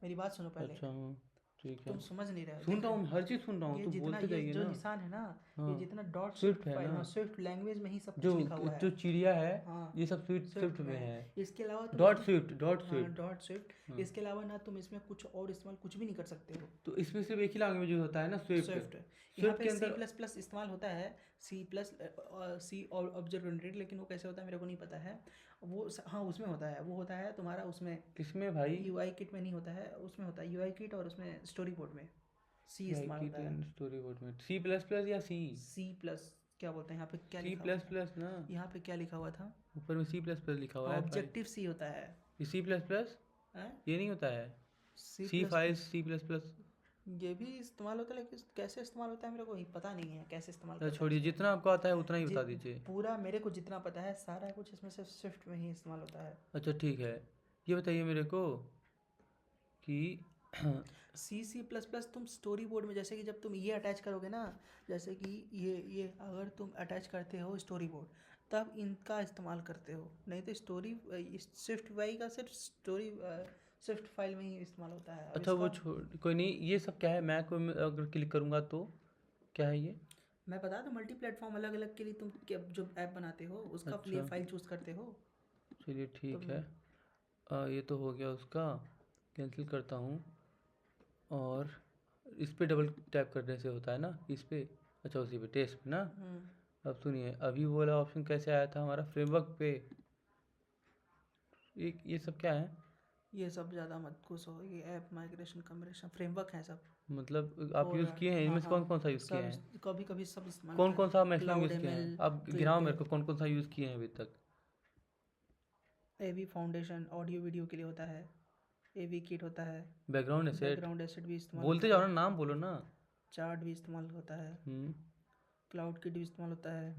मेरी बात सुनो पहले। अच्छा हाँ ठीक है. तुम समझ नहीं रहे हो। सुन देख रहा रहे हूँ, हर चीज़ सुन रहा हूँ, ये तू जितना बोलते ये जाइए जो ना. निशान है ना, हाँ ये जितना डॉट स्विफ्ट स्विफ्ट है फाइल, ना, हाँ स्विफ्ट लैंग्वेज में ही सब जो कुछ लिखा हुआ है। जो चिड़िया है हाँ ये सब स्विफ्ट स्विफ्ट स्विफ्ट में में है। है. इसके अलावा तुम डॉट इसमें स्विफ्ट डॉट हाँ स्विफ्ट. Dot Swift. हाँ इसके अलावा ना तुम इसमें कुछ और इस्तेमाल कुछ भी नहीं कर सकते हो। तो इसमें सिर्फ एक ही लैंग्वेज यूज होता है ना स्विफ्ट. स्विफ्ट। यहाँ स्विफ्ट पे के सी अंदर प्लस प्लस इस्तेमाल होता है, सी और ऑब्जेक्ट ओरिएंटेड, लेकिन वो कैसे होता है मेरे को नहीं पता है। वो हाँ उसमें होता है, वो होता है तुम्हारा उसमें किसमें भाई? यूआई किट में नहीं होता है, उसमें होता है यूआई किट और उसमें स्टोरी बोर्ड में सी इस्तेमाल होता है। स्टोरी बोर्ड में सी प्लस प्लस या सी? सी प्लस क्या बोलते हैं यहाँ पे, क्या सी लिखा हुआ प्लस था? प्लस ना, यहाँ पे क्या लिखा हुआ था? ऊपर में सी प्लस प्लस लिखा हुआ है भाई. ऑब्जेक्टिव सी होता है। ये सी प्लस प्लस हैं? ये नहीं होता है. C C plus files C plus plus. ये भी इस्तेमाल होता है, लेकिन कैसे इस्तेमाल होता है मेरे को पता नहीं है कैसे इस्तेमाल करते हैं छोड़िए, इसको। जितना आपको आता है उतना ही बता दीजिए. पूरा मेरे को जितना पता है सारा कुछ इसमें से स्विफ्ट में ही इस्तेमाल होता है। अच्छा ठीक है, ये बताइए मेरे को कि सी प्लस प्लस तुम स्टोरी बोर्ड में, जैसे कि जब तुम ये अटैच करोगे ना, जैसे कि ये अगर तुम अटैच करते हो स्टोरी बोर्ड तब इनका इस्तेमाल करते हो, नहीं तो स्टोरी स्विफ्ट वाई का सिर्फ स्टोरी स्विफ्ट फाइल में ही इस्तेमाल होता है। अब अच्छा वो इसका छोड़, कोई नहीं. ये सब क्या है, मैं कोई अगर क्लिक करूँगा तो क्या है ये? मैं बता दूं, मल्टी प्लेटफॉर्म अलग अलग के लिए तुम जो ऐप बनाते हो उसका अच्छा फाइल चूज़ करते हो। चलिए ठीक तुम है. ये तो हो गया उसका, कैंसिल करता हूँ. और इस पे डबल टैप करने से होता है ना इस पे? अच्छा उसी पे टेस्ट पे ना. अब सुनिए, अभी वो वाला ऑप्शन कैसे आया था हमारा फ्रेमवर्क पे? ये सब क्या है? ये सब ज़्यादा मत घुसो, ये ऐप माइग्रेशन कम्युनिकेशन फ्रेमवर्क है सब। मतलब आप और यूज़ किए हैं इनमें से? हाँ कौन कौन सा यूज़ किए हैं? सब कभी कभी सब इस्तेमाल कौन कौन सा मैक्सिमम क्लाउड यूज़ किए हैं? एमएल, आप गिनाओ मेरे को कौन कौन सा यूज़ किए हैं अभी तक. एवी फाउंडेशन ऑडियो वीडियो के लिए होता है, एवी किट होता है, बैकग्राउंड एसेट. बैकग्राउंड एसेट भी इस्तेमाल बोलते होता जाओ है, ना, नाम बोलो ना. चार्ट भी इस्तेमाल होता है, क्लाउड किट भी इस्तेमाल होता है,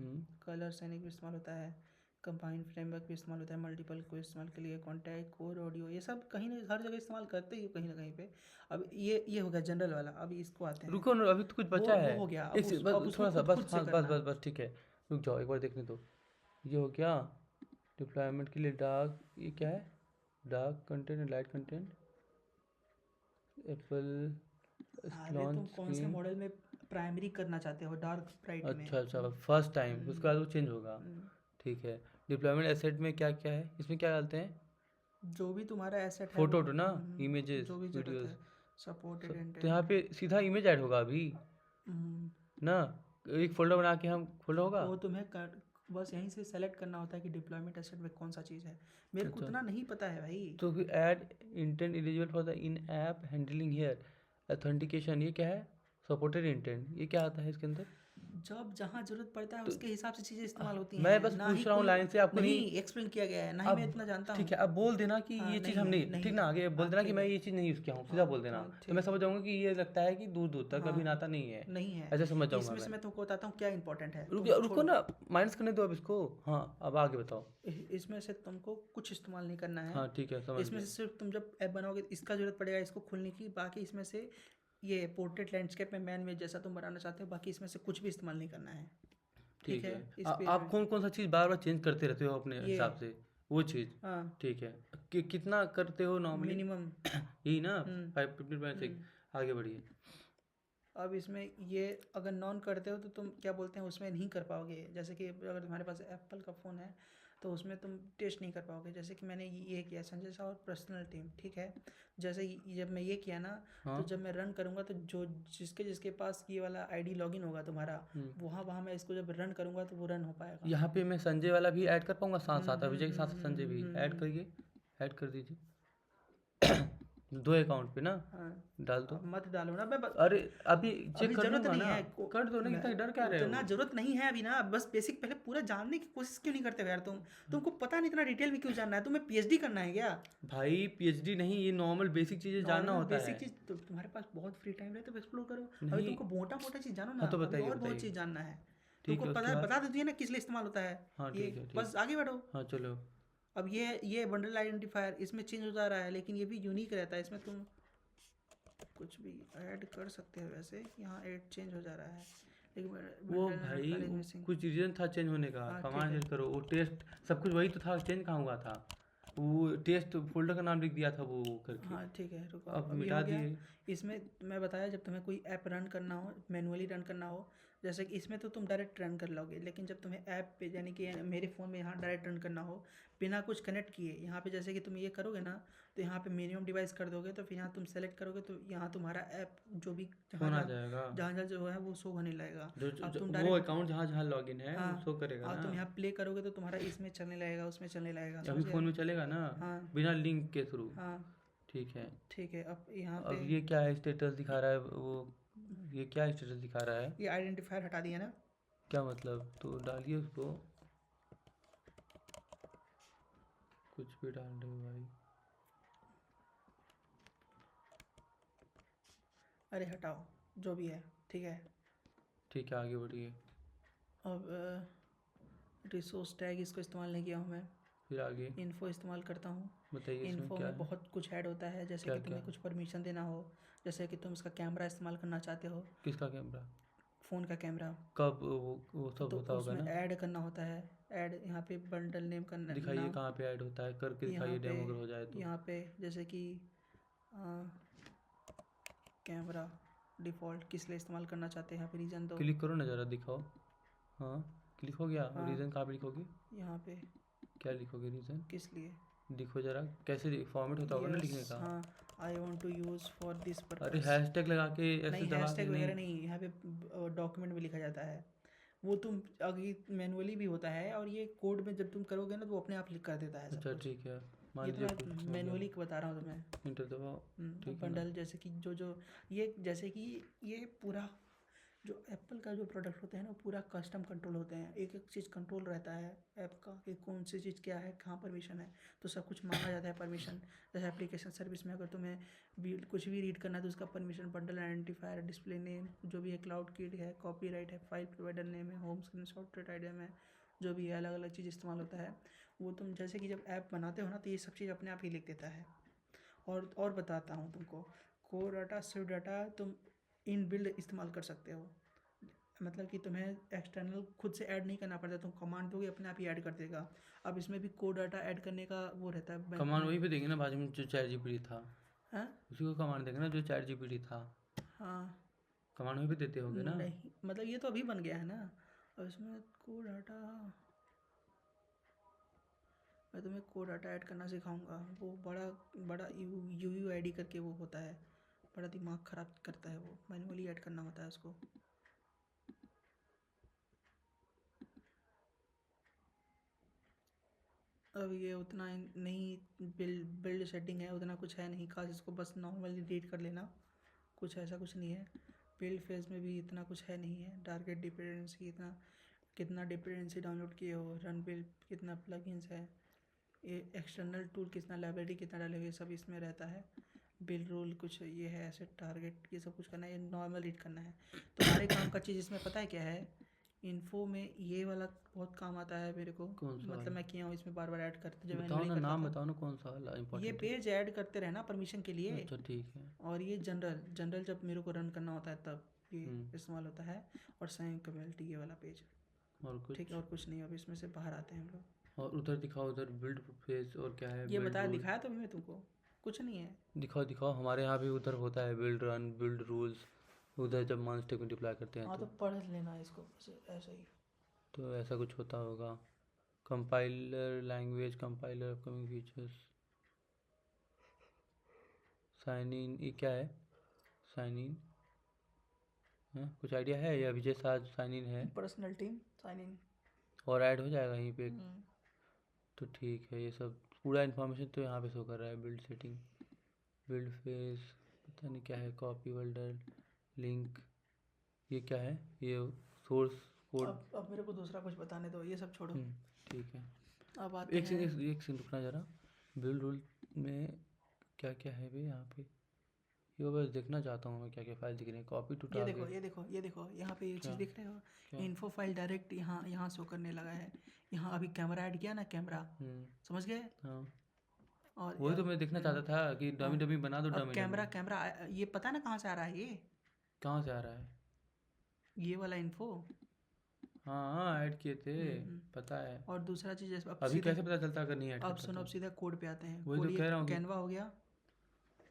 कलर सैनिक भी इस्तेमाल होता है, कंबाइंड फ्रेमवर्क भी इस्तेमाल होता है मल्टीपल को इस्तेमाल के लिए, कॉन्टैक्ट कोर ऑडियो, ये सब कहीं ना हर जगह इस्तेमाल करते ही हो कहीं ना कहीं पे। अब ये हो गया जनरल वाला, अभी इसको आते हैं। रुको ना, अभी तो कुछ बचा है. वो हो गया, एक से अब बस उसको थोड़ा सा, खुद बस खुद से हाँ बस करना। बस बस ठीक है. रुक जाओ एक बार देखने दो. ये हो गया डिप्लॉयमेंट के लिए डार्क. ये क्या है? Dark content and light content. Apple आगे तुम लॉन्च कौन से स्क्रीन. मॉडल में प्राइमरी करना चाहते हो, डार्क ब्राइट में? अच्छा फर्स्ट टाइम, उसके बाद वो चेंज होगा. ठीक है. डिप्लॉयमेंट एसेट में क्या क्या है, इसमें क्या डालते हैं? जो भी तुम्हारा एसेट है फोटो वो, ना, इमेजेस, जो भी जरूरत वीडियोस. है, सपोर्टेड इंटेंट। तो यहाँ पे सीधा इमेज ऐड होगा अभी ना. एक फोल्डर बना के हम खोला होगा. वो तुम्हें बस यहीं से सेलेक्ट करना होता है कि डिप्लॉयमेंट एसेट में कौन सा चीज़ है। मेरे को अच्छा. उतना नहीं पता है भाई। तो फिर add intent eligible for the in app handling here. Authentication ये क्या है? सपोर्टेड इंटेंट ये क्या आता है इसके अंदर? जब जहाँ जरूरत पड़ता है तो उसके हिसाब से चीज़ें इस्तेमाल होती हैं। मैं बस ना पूछ ही रहा हूँ कोई लाइन से, आपको नहीं नहीं एक्सप्लेन किया गया है, ना ही अब मैं इतना जानता हूँ। ठीक है. अब बोल देना कि हाँ, ये चीज़ नहीं हम है, नहीं, नहीं ठीक ना, आगे बोल हाँ, देना कि ठीक मैं है। ये चीज़ नहीं यूज़ किया हूँ, सीधा बोल देना. हाँ, तो मैं ठीक समझ जाऊंगा कि ये लगता है कि दूर दूर तक हाँ, अभी नाता नहीं है. नहीं है, ऐसे समझ जाऊंगा इसमें से मैं. मैं तुमको बताता हूँ क्या इंपॉर्टेंट है। रुको ना, माइनस करने दो अब इसको. हाँ अब आगे बताओ. इसमें से तुमको कुछ इस्तेमाल नहीं करना है। हाँ ठीक है, समझ इसमें गया. से सिर्फ तुम जब ऐप बनाओगे इसका जरूरत पड़ेगा इसको खोलने की। बाकी इसमें से ये पोर्ट्रेट लैंडस्केप में मैन में जैसा तुम बनाना चाहते हो, बाकी इसमें से कुछ भी इस्तेमाल नहीं करना है। ठीक है। इस पेज आप में कौन कौन सा चीज़ बार बार चेंज करते रहते हो अपने ये हिसाब से? वो चीज़ हाँ ठीक है. कितना करते हो नॉर्मली? मिनिमम। यही ना 5 15 6. आगे बढ़िए. अब इसमें ये अगर नॉन करते हो तो तुम क्या बोलते हैं उसमें नहीं कर पाओगे। जैसे कि अगर तुम्हारे पास एप्पल का फ़ोन है तो उसमें तुम टेस्ट नहीं कर पाओगे। जैसे कि मैंने ये किया संजय सा और पर्सनल टीम, ठीक है। जैसे जब मैं ये किया ना हाँ। तो जब मैं रन करूँगा तो जो जिसके जिसके पास ये वाला आईडी लॉगिन होगा तुम्हारा, वहाँ वहाँ मैं इसको जब रन करूँगा तो वो रन हो पाएगा। यहाँ पे मैं संजय वाला भी ऐड कर पाऊंगा साथ साथ, हम्म, अभिजय के साथ साथ संजय भी ऐड हम्म। करिए, ऐड कर दीजिए। 2 अकाउंट पे ना हाँ, डाल दो। अब मत डालो ना। मैं अरे अभी चेक अभी कर ज़रूरत लूंगा नहीं ना, है कर दो ना, इतना डर क्या रहे उतना हो? ज़रूरत नहीं है अभी ना। बस बेसिक पहले पूरा जानने की कोशिश क्यों नहीं करते हो यार तुमको पता नहीं, इतना डिटेल में क्यों जानना है? तुम्हें पीएचडी करना है क्या? भाई पीएचडी नहीं, ये नॉर्मल बेसिक चीजें जानना नॉर्मल होता है। बेसिक चीज़ तो तुम्हारे पास बहुत फ्री टाइम रहता है तो एक्सप्लोर करो। अभी नहीं। तुमको मोटा मोटा चीज़ जानो ना, हाँ तो अभी बताइए और बहुत बताइए। चीज़ जानना है। ठीक तुमको है, उसके पता बाद? बता देती है ना किस लिए इस्तेमाल होता है हाँ ये। ठीक है, बस ठीक। आगे बढ़ो। हाँ चलो। अब ये बंडल आइडेंटिफायर इसमें चेंज हो जा रहा है, लेकिन ये भी यूनिक रहता है। इसमें तुम कुछ भी ऐड कर सकते हो। वैसे यहाँ ऐड चेंज हो जा रहा है, लेकिन वो बंडल भाई फाइल इज वो मिसिंग। कुछ रीजन था चेंज होने का, हाँ ठीक कमांड है। चेंज करो, वो टेस्ट सब कुछ वही तो था, चेंज कहाँ हुआ था? वो टेस्ट फोल्डर का नाम लिख दिया था वो करके। हाँ ठीक है, रुको। अब अब ये मिटा हो गया। दिए। इसमें मैं बताया जब तुम्हें कोई ऐप रन करना हो, मैनुअली रन करना हो, जैसे कि इसमें तो तुम डायरेक्ट रन कर लोगे, लेकिन जब तुम्हें ऐप पे यानी कि मेरे फ़ोन में यहाँ डायरेक्ट रन करना हो बिना कुछ कनेक्ट किए, यहाँ पे जैसे कि तुम ये करोगे ना तो यहाँ पे मिनिमम डिवाइस कर दोगे, तो फिर यहाँ तुम सेलेक्ट करोगे तो यहाँ तुम्हारा ऐप जो भी जहाँ फोन आ जहाँ जाएगा। जहाँ जहाँ जो है वो शो होने लगेगा। अब तुम वो डायरेक्ट अकाउंट जहाँ जहाँ लॉगिन है वो हाँ, शो करेगा और ना। तुम यहाँ प्ले करोगे तो तुम्हारा इसमें चलने लगेगा, उसमें चलने लगेगा, अभी समझ फोन गए? में चलेगा ना, हाँ बिना लिंक के थ्रू। हाँ ठीक है। ठीक है। अब यहाँ पे अब ये क्या है स्टेटस दिखा रहा है वो, ये क्या स्टेटस दिखा रहा है? ये आइडेंटिफायर हटा दिया ना। क्या मतलब? तो डालिए उसको, कुछ भी डाल रहे हो भाई। अरे हटाओ जो भी है, ठीक है। ठीक है, आगे बढ़िए। अब रिसोर्स टैग इसको इस्तेमाल नहीं किया हूँ मैं। फिर आगे इन्फो इस्तेमाल करता हूँ। बताइए इसमें इन्फो क्या में है? बहुत कुछ ऐड होता है, जैसे क्या कि तुम्हें क्या? कुछ परमिशन देना हो, जैसे कि तुम इसका कैमरा इस्तेमाल करना चाहते हो, किसका कैमरा? फ़ोन का कैमरा, कब वो सब तो होता होगा उसमें ना? ऐड करना होता है। ऐड यहाँ पे बंडल नेम का दिखाइए नाम, कहाँ पे ऐड होता है, करके यहाँ दिखाइए पे डेमो अगर हो जाए तो। यहाँ पे जैसे कि कैमरा डिफ़ॉल्ट किस लिए इस्तेमाल करना चाहते हैं, यहाँ पे रीज़न दो। क्लिक करो ना ज़रा, दिखाओ। हाँ क्लिक हो गया। हाँ रीज़न कहाँ पे लिखोगे? यहाँ पे क्या लिखोगे रीज़न? किस लिए। दिखो ज़रा, कैसे फॉर्मेट होता होगा ना लिखने यस का? हाँ, I want to use for this अरे पर्पस। हैशटैग लगा के ऐसे नहीं दबा के हैशटैग नहीं। वगैरह नहीं, यहाँ पे डॉक्यूमेंट में लिखा जाता है। वो तुम अगर मैनुअली भी होता है, और ये कोड में जब तुम करोगे ना तो वो अपने आप लिख कर देता है सब अच्छा कुछ। ठीक है, मान ये तो लीजिए कुछ मैं हो मैनुअली गया, बता रहा हूँ तुम्हें। इंटर दबाओ। ठीक है ना? बंडल जैसे कि जो ये जैसे कि ये पूरा जो एप्पल का जो प्रोडक्ट होते हैं ना, पूरा कस्टम कंट्रोल होते हैं। एक एक चीज़ कंट्रोल रहता है ऐप का कि कौन सी चीज़ क्या है, कहाँ परमिशन है, तो सब कुछ मांगा जाता है परमिशन। जैसे एप्लीकेशन सर्विस में अगर तुम्हें भी कुछ भी रीड करना है तो उसका permission, bundle identifier, display name जो भी है, क्लाउड किड है, कॉपीराइट है, फाइल प्रोवाइडर नेम है, होम स्क्रीन सॉफ्टवेयर आइटम है, जो भी है अलग अलग चीज़ इस्तेमाल होता है। वो तुम जैसे कि जब ऐप बनाते हो ना तो ये सब चीज़ अपने आप ही लिख देता है। और बताता हूँ तुमको, कोर डाटा स्विफ्ट डाटा तुम इन बिल्ड इस्तेमाल कर सकते हो। मतलब कि तुम्हें एक्सटर्नल खुद से ऐड नहीं करना पड़ता, तुम कमांड दोगे अपने आप ही ऐड कर देगा। अब इसमें भी कोड डाटा ऐड करने का वो रहता है। कमांड वही पे देंगे ना बाजू में जो चैट जीपीटी था, हाँ उसी को कमांड देंगे ना जो चैट जीपीटी था। हाँ कमांड वही पे देते होगे ना? नहीं, मतलब ये तो अभी बन गया है ना। और इसमें कोड डाटा, मैं तुम्हें कोड डाटा ऐड करना सिखाऊंगा। वो बड़ा बड़ा यू आई डी करके वो होता है, बड़ा दिमाग ख़राब करता है वो, मैनुअली ऐड करना होता है उसको। अब ये उतना नहीं बिल्ड सेटिंग है, उतना कुछ है नहीं खास, इसको बस नॉर्मली रीड कर लेना, कुछ ऐसा कुछ नहीं है। बिल्ड फेज में भी इतना कुछ है नहीं है। टारगेट डिपेंडेंसी इतना, कितना डिपेंडेंसी डाउनलोड किए हो, रन बिल्ड कितना प्लगइन्स है, ये एक्सटर्नल टूल कितना, लाइब्रेरी कितना डाले हुए, सब इसमें रहता है। बिल्ड रूल कुछ ये है ऐसे, टारगेट ये सब कुछ करना है, ये नॉर्मल रीड करना है। तुम्हारे काम का चीज़ इसमें पता है क्या है? इन्फो में ये वाला बहुत काम आता है मेरे को। कौन सा मतलब वाला? मैं किया हूँ इसमें, बार बार ऐड करते जब बताओ मैनुअली ना, करता नाम था। बताओ ना कौन सा वाला ये इम्पोर्टेंट है। पेज ऐड करते रहना परमिशन के लिए। अच्छा ठीक है। और ये जनरल जब मेरे को रन करना होता है तब ये इस्तेमाल होता है। और साइन कम्युनिटी ये वाला पेज, और ठीक कुछ? है। और कुछ नहीं, अब इसमें से बाहर आते हैं हम लोग। और उधर दिखाओ, उधर बिल्ड फेज और क्या है? ये बिल्ड बताया, रूल दिखाया तो अभी मैं तुमको, कुछ नहीं है। दिखाओ दिखाओ, हमारे यहाँ भी उधर होता है बिल्ड रन, बिल्ड रूल्स, उधर जब मॉन्स्टेक में डिप्लॉय करते हैं हाँ तो पढ़ लेना इसको बस ऐसा ही। तो ऐसा कुछ होता होगा। Compiler language, compiler upcoming features, sign in, ये क्या है साइन इन? हाँ कुछ आइडिया है या विजय साज साइन इन है पर्सनल टीम साइन इन। और ऐड हो जाएगा यहीं पे? तो ठीक है, ये सब पूरा इन्फॉर्मेशन तो यहाँ पे शो कर रहा है। बिल्ड सेटिंग, बिल्ड फेस, पता नहीं क्या है, कॉपी होल्डर, लिंक, ये क्या है, ये सोर्स कोड। अब मेरे को दूसरा कुछ बताने दो, ये सब छोड़ो। ठीक है, अब आते एक हैं सेकंड एक सेकंड रुकना जरा। बिल्ड रूल में क्या क्या है भाई यहाँ पे? ये बस देखना चाहता हूँ मैं क्या क्या फाइल दिख रही है। कॉपी टू ये देखो टारगेट, ये देखो ये देखो यहाँ पे ये क्या चीज़ दिख रहे हो, क्या? इन्फो फाइल डायरेक्ट यहाँ शो करने लगा है। यहाँ अभी कैमरा ऐड किया ना, कैमरा, समझ गए? हाँ और वही तो मैं देखना चाहता था कि डमी डमी बना दो। अब डमी कैमरा डमी कैमरा ये पता ना कहाँ से आ रहा है ये कहाँ से आ रहा है? ये वाला इन्फो। हाँ हाँ ऐड किए थे, पता है। और दूसरा चीज़ अब अभी सीधा, कैसे पता चलता अगर नहीं ऐड अब करता सुनो, अब तो? सीधा कोड पे आते हैं। वही कोड तो ये कह रहा हूँ कि कैनवा हो गया।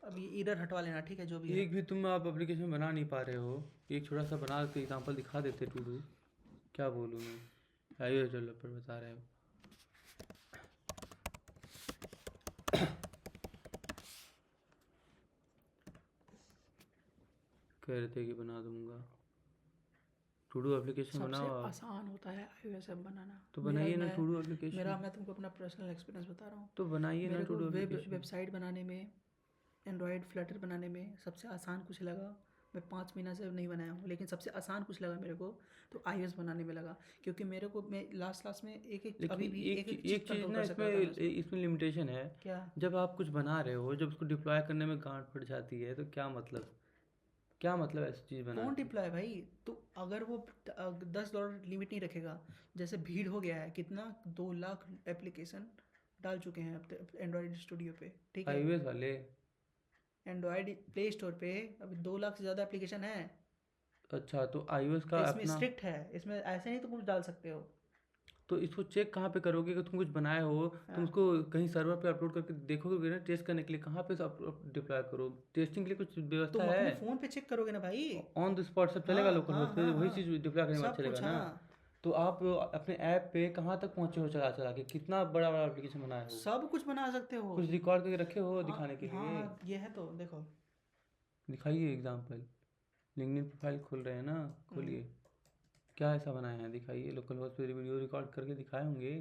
अब ये इधर हटवा लेना, ठीक है, जो भी है। एक भी तुम आप एप्लीकेशन बना नहीं पा रहे हो। एक छोटा सा बना के एग्जांपल दिखा देते टू डू। क्या बोलूँ मैं, आइए डेवलपर बता रहे हो। कह रहे थे कि बना दूंगा टू डू एप्लीकेशन सबसे बनाओ आप। आसान होता है iOS ऐप बनाना। तो बनाइए ना मैं- टू डू एप्लीकेशन। मैं तुमको अपना पर्सनल एक्सपीरियंस बता रहा हूँ। तो बनाइए ना मेरे टू को डू एप्लीकेशन। वेबसाइट बनाने में, एंड्रॉयड फ्लटर बनाने में सबसे आसान कुछ लगा। मैं 5 महीना से नहीं बनाया हूँ, लेकिन सबसे आसान कुछ लगा मेरे को तो iOS बनाने में लगा। क्योंकि मेरे को, मैं लास्ट में एक अभी भी एक चीज़ चीज़ control ना कर सकता था मैं उसमें। इसमें लिमिटेशन है। क्या? जब आप कुछ बना रहे हो, जब उसको डिप्लॉय करने में गांठ पड़ जाती है तो क्या मतलब ऐसी चीज़ कौन बनाना? डिप्लॉय भाई? तो अगर वो $10 लिमिट नहीं रखेगा, जैसे भीड़ हो गया है, कितना 2 लाख एप्लीकेशन डाल चुके हैं अब एंड्रॉयड स्टूडियो पे, ठीक है, iOS वाले? एंड्रॉयड प्ले स्टोर पे अभी 2 लाख से ज़्यादा एप्लीकेशन है। अच्छा तो iOS का इसमें अपना, स्ट्रिक्ट है, इसमें ऐसे नहीं तो कुछ डाल सकते हो। तो इसको चेक कहाँ पे करोगे कि तुम कुछ बनाए हो? तुम उसको कहीं सर्वर पे अपलोड करके देखोगे ना टेस्ट करने के लिए, कहाँ पे डिप्लॉय करो? टेस्टिंग के लिए कुछ व्यवस्था तुम अपने है? फ़ोन पे चेक करोगे ना भाई। ऑन द स्पॉट सब चलेगा लोकल हाँ होस्ट पे, हाँ वही हाँ, चीज़ डिप्लॉय करने में सब अच्छा कुछ, चलेगा ना? हाँ तो आप अपने ऐप पे कहाँ तक पहुँचे हो चला चला के? कितना बड़ा बड़ा एप्लीकेशन बनाए हो? सब कुछ बना सकते हो। कुछ रिकॉर्ड करके रखे हो हाँ दिखाने के हाँ लिए? हाँ, ये है तो देखो। दिखाइए एग्जाम्पल। लिंक्डइन प्रोफाइल खोल रहे हैं ना, खोलिए। क्या ऐसा बनाए हैं दिखाइए। लोकल होस्ट पे वीडियो रिकॉर्ड करके दिखाए होंगे।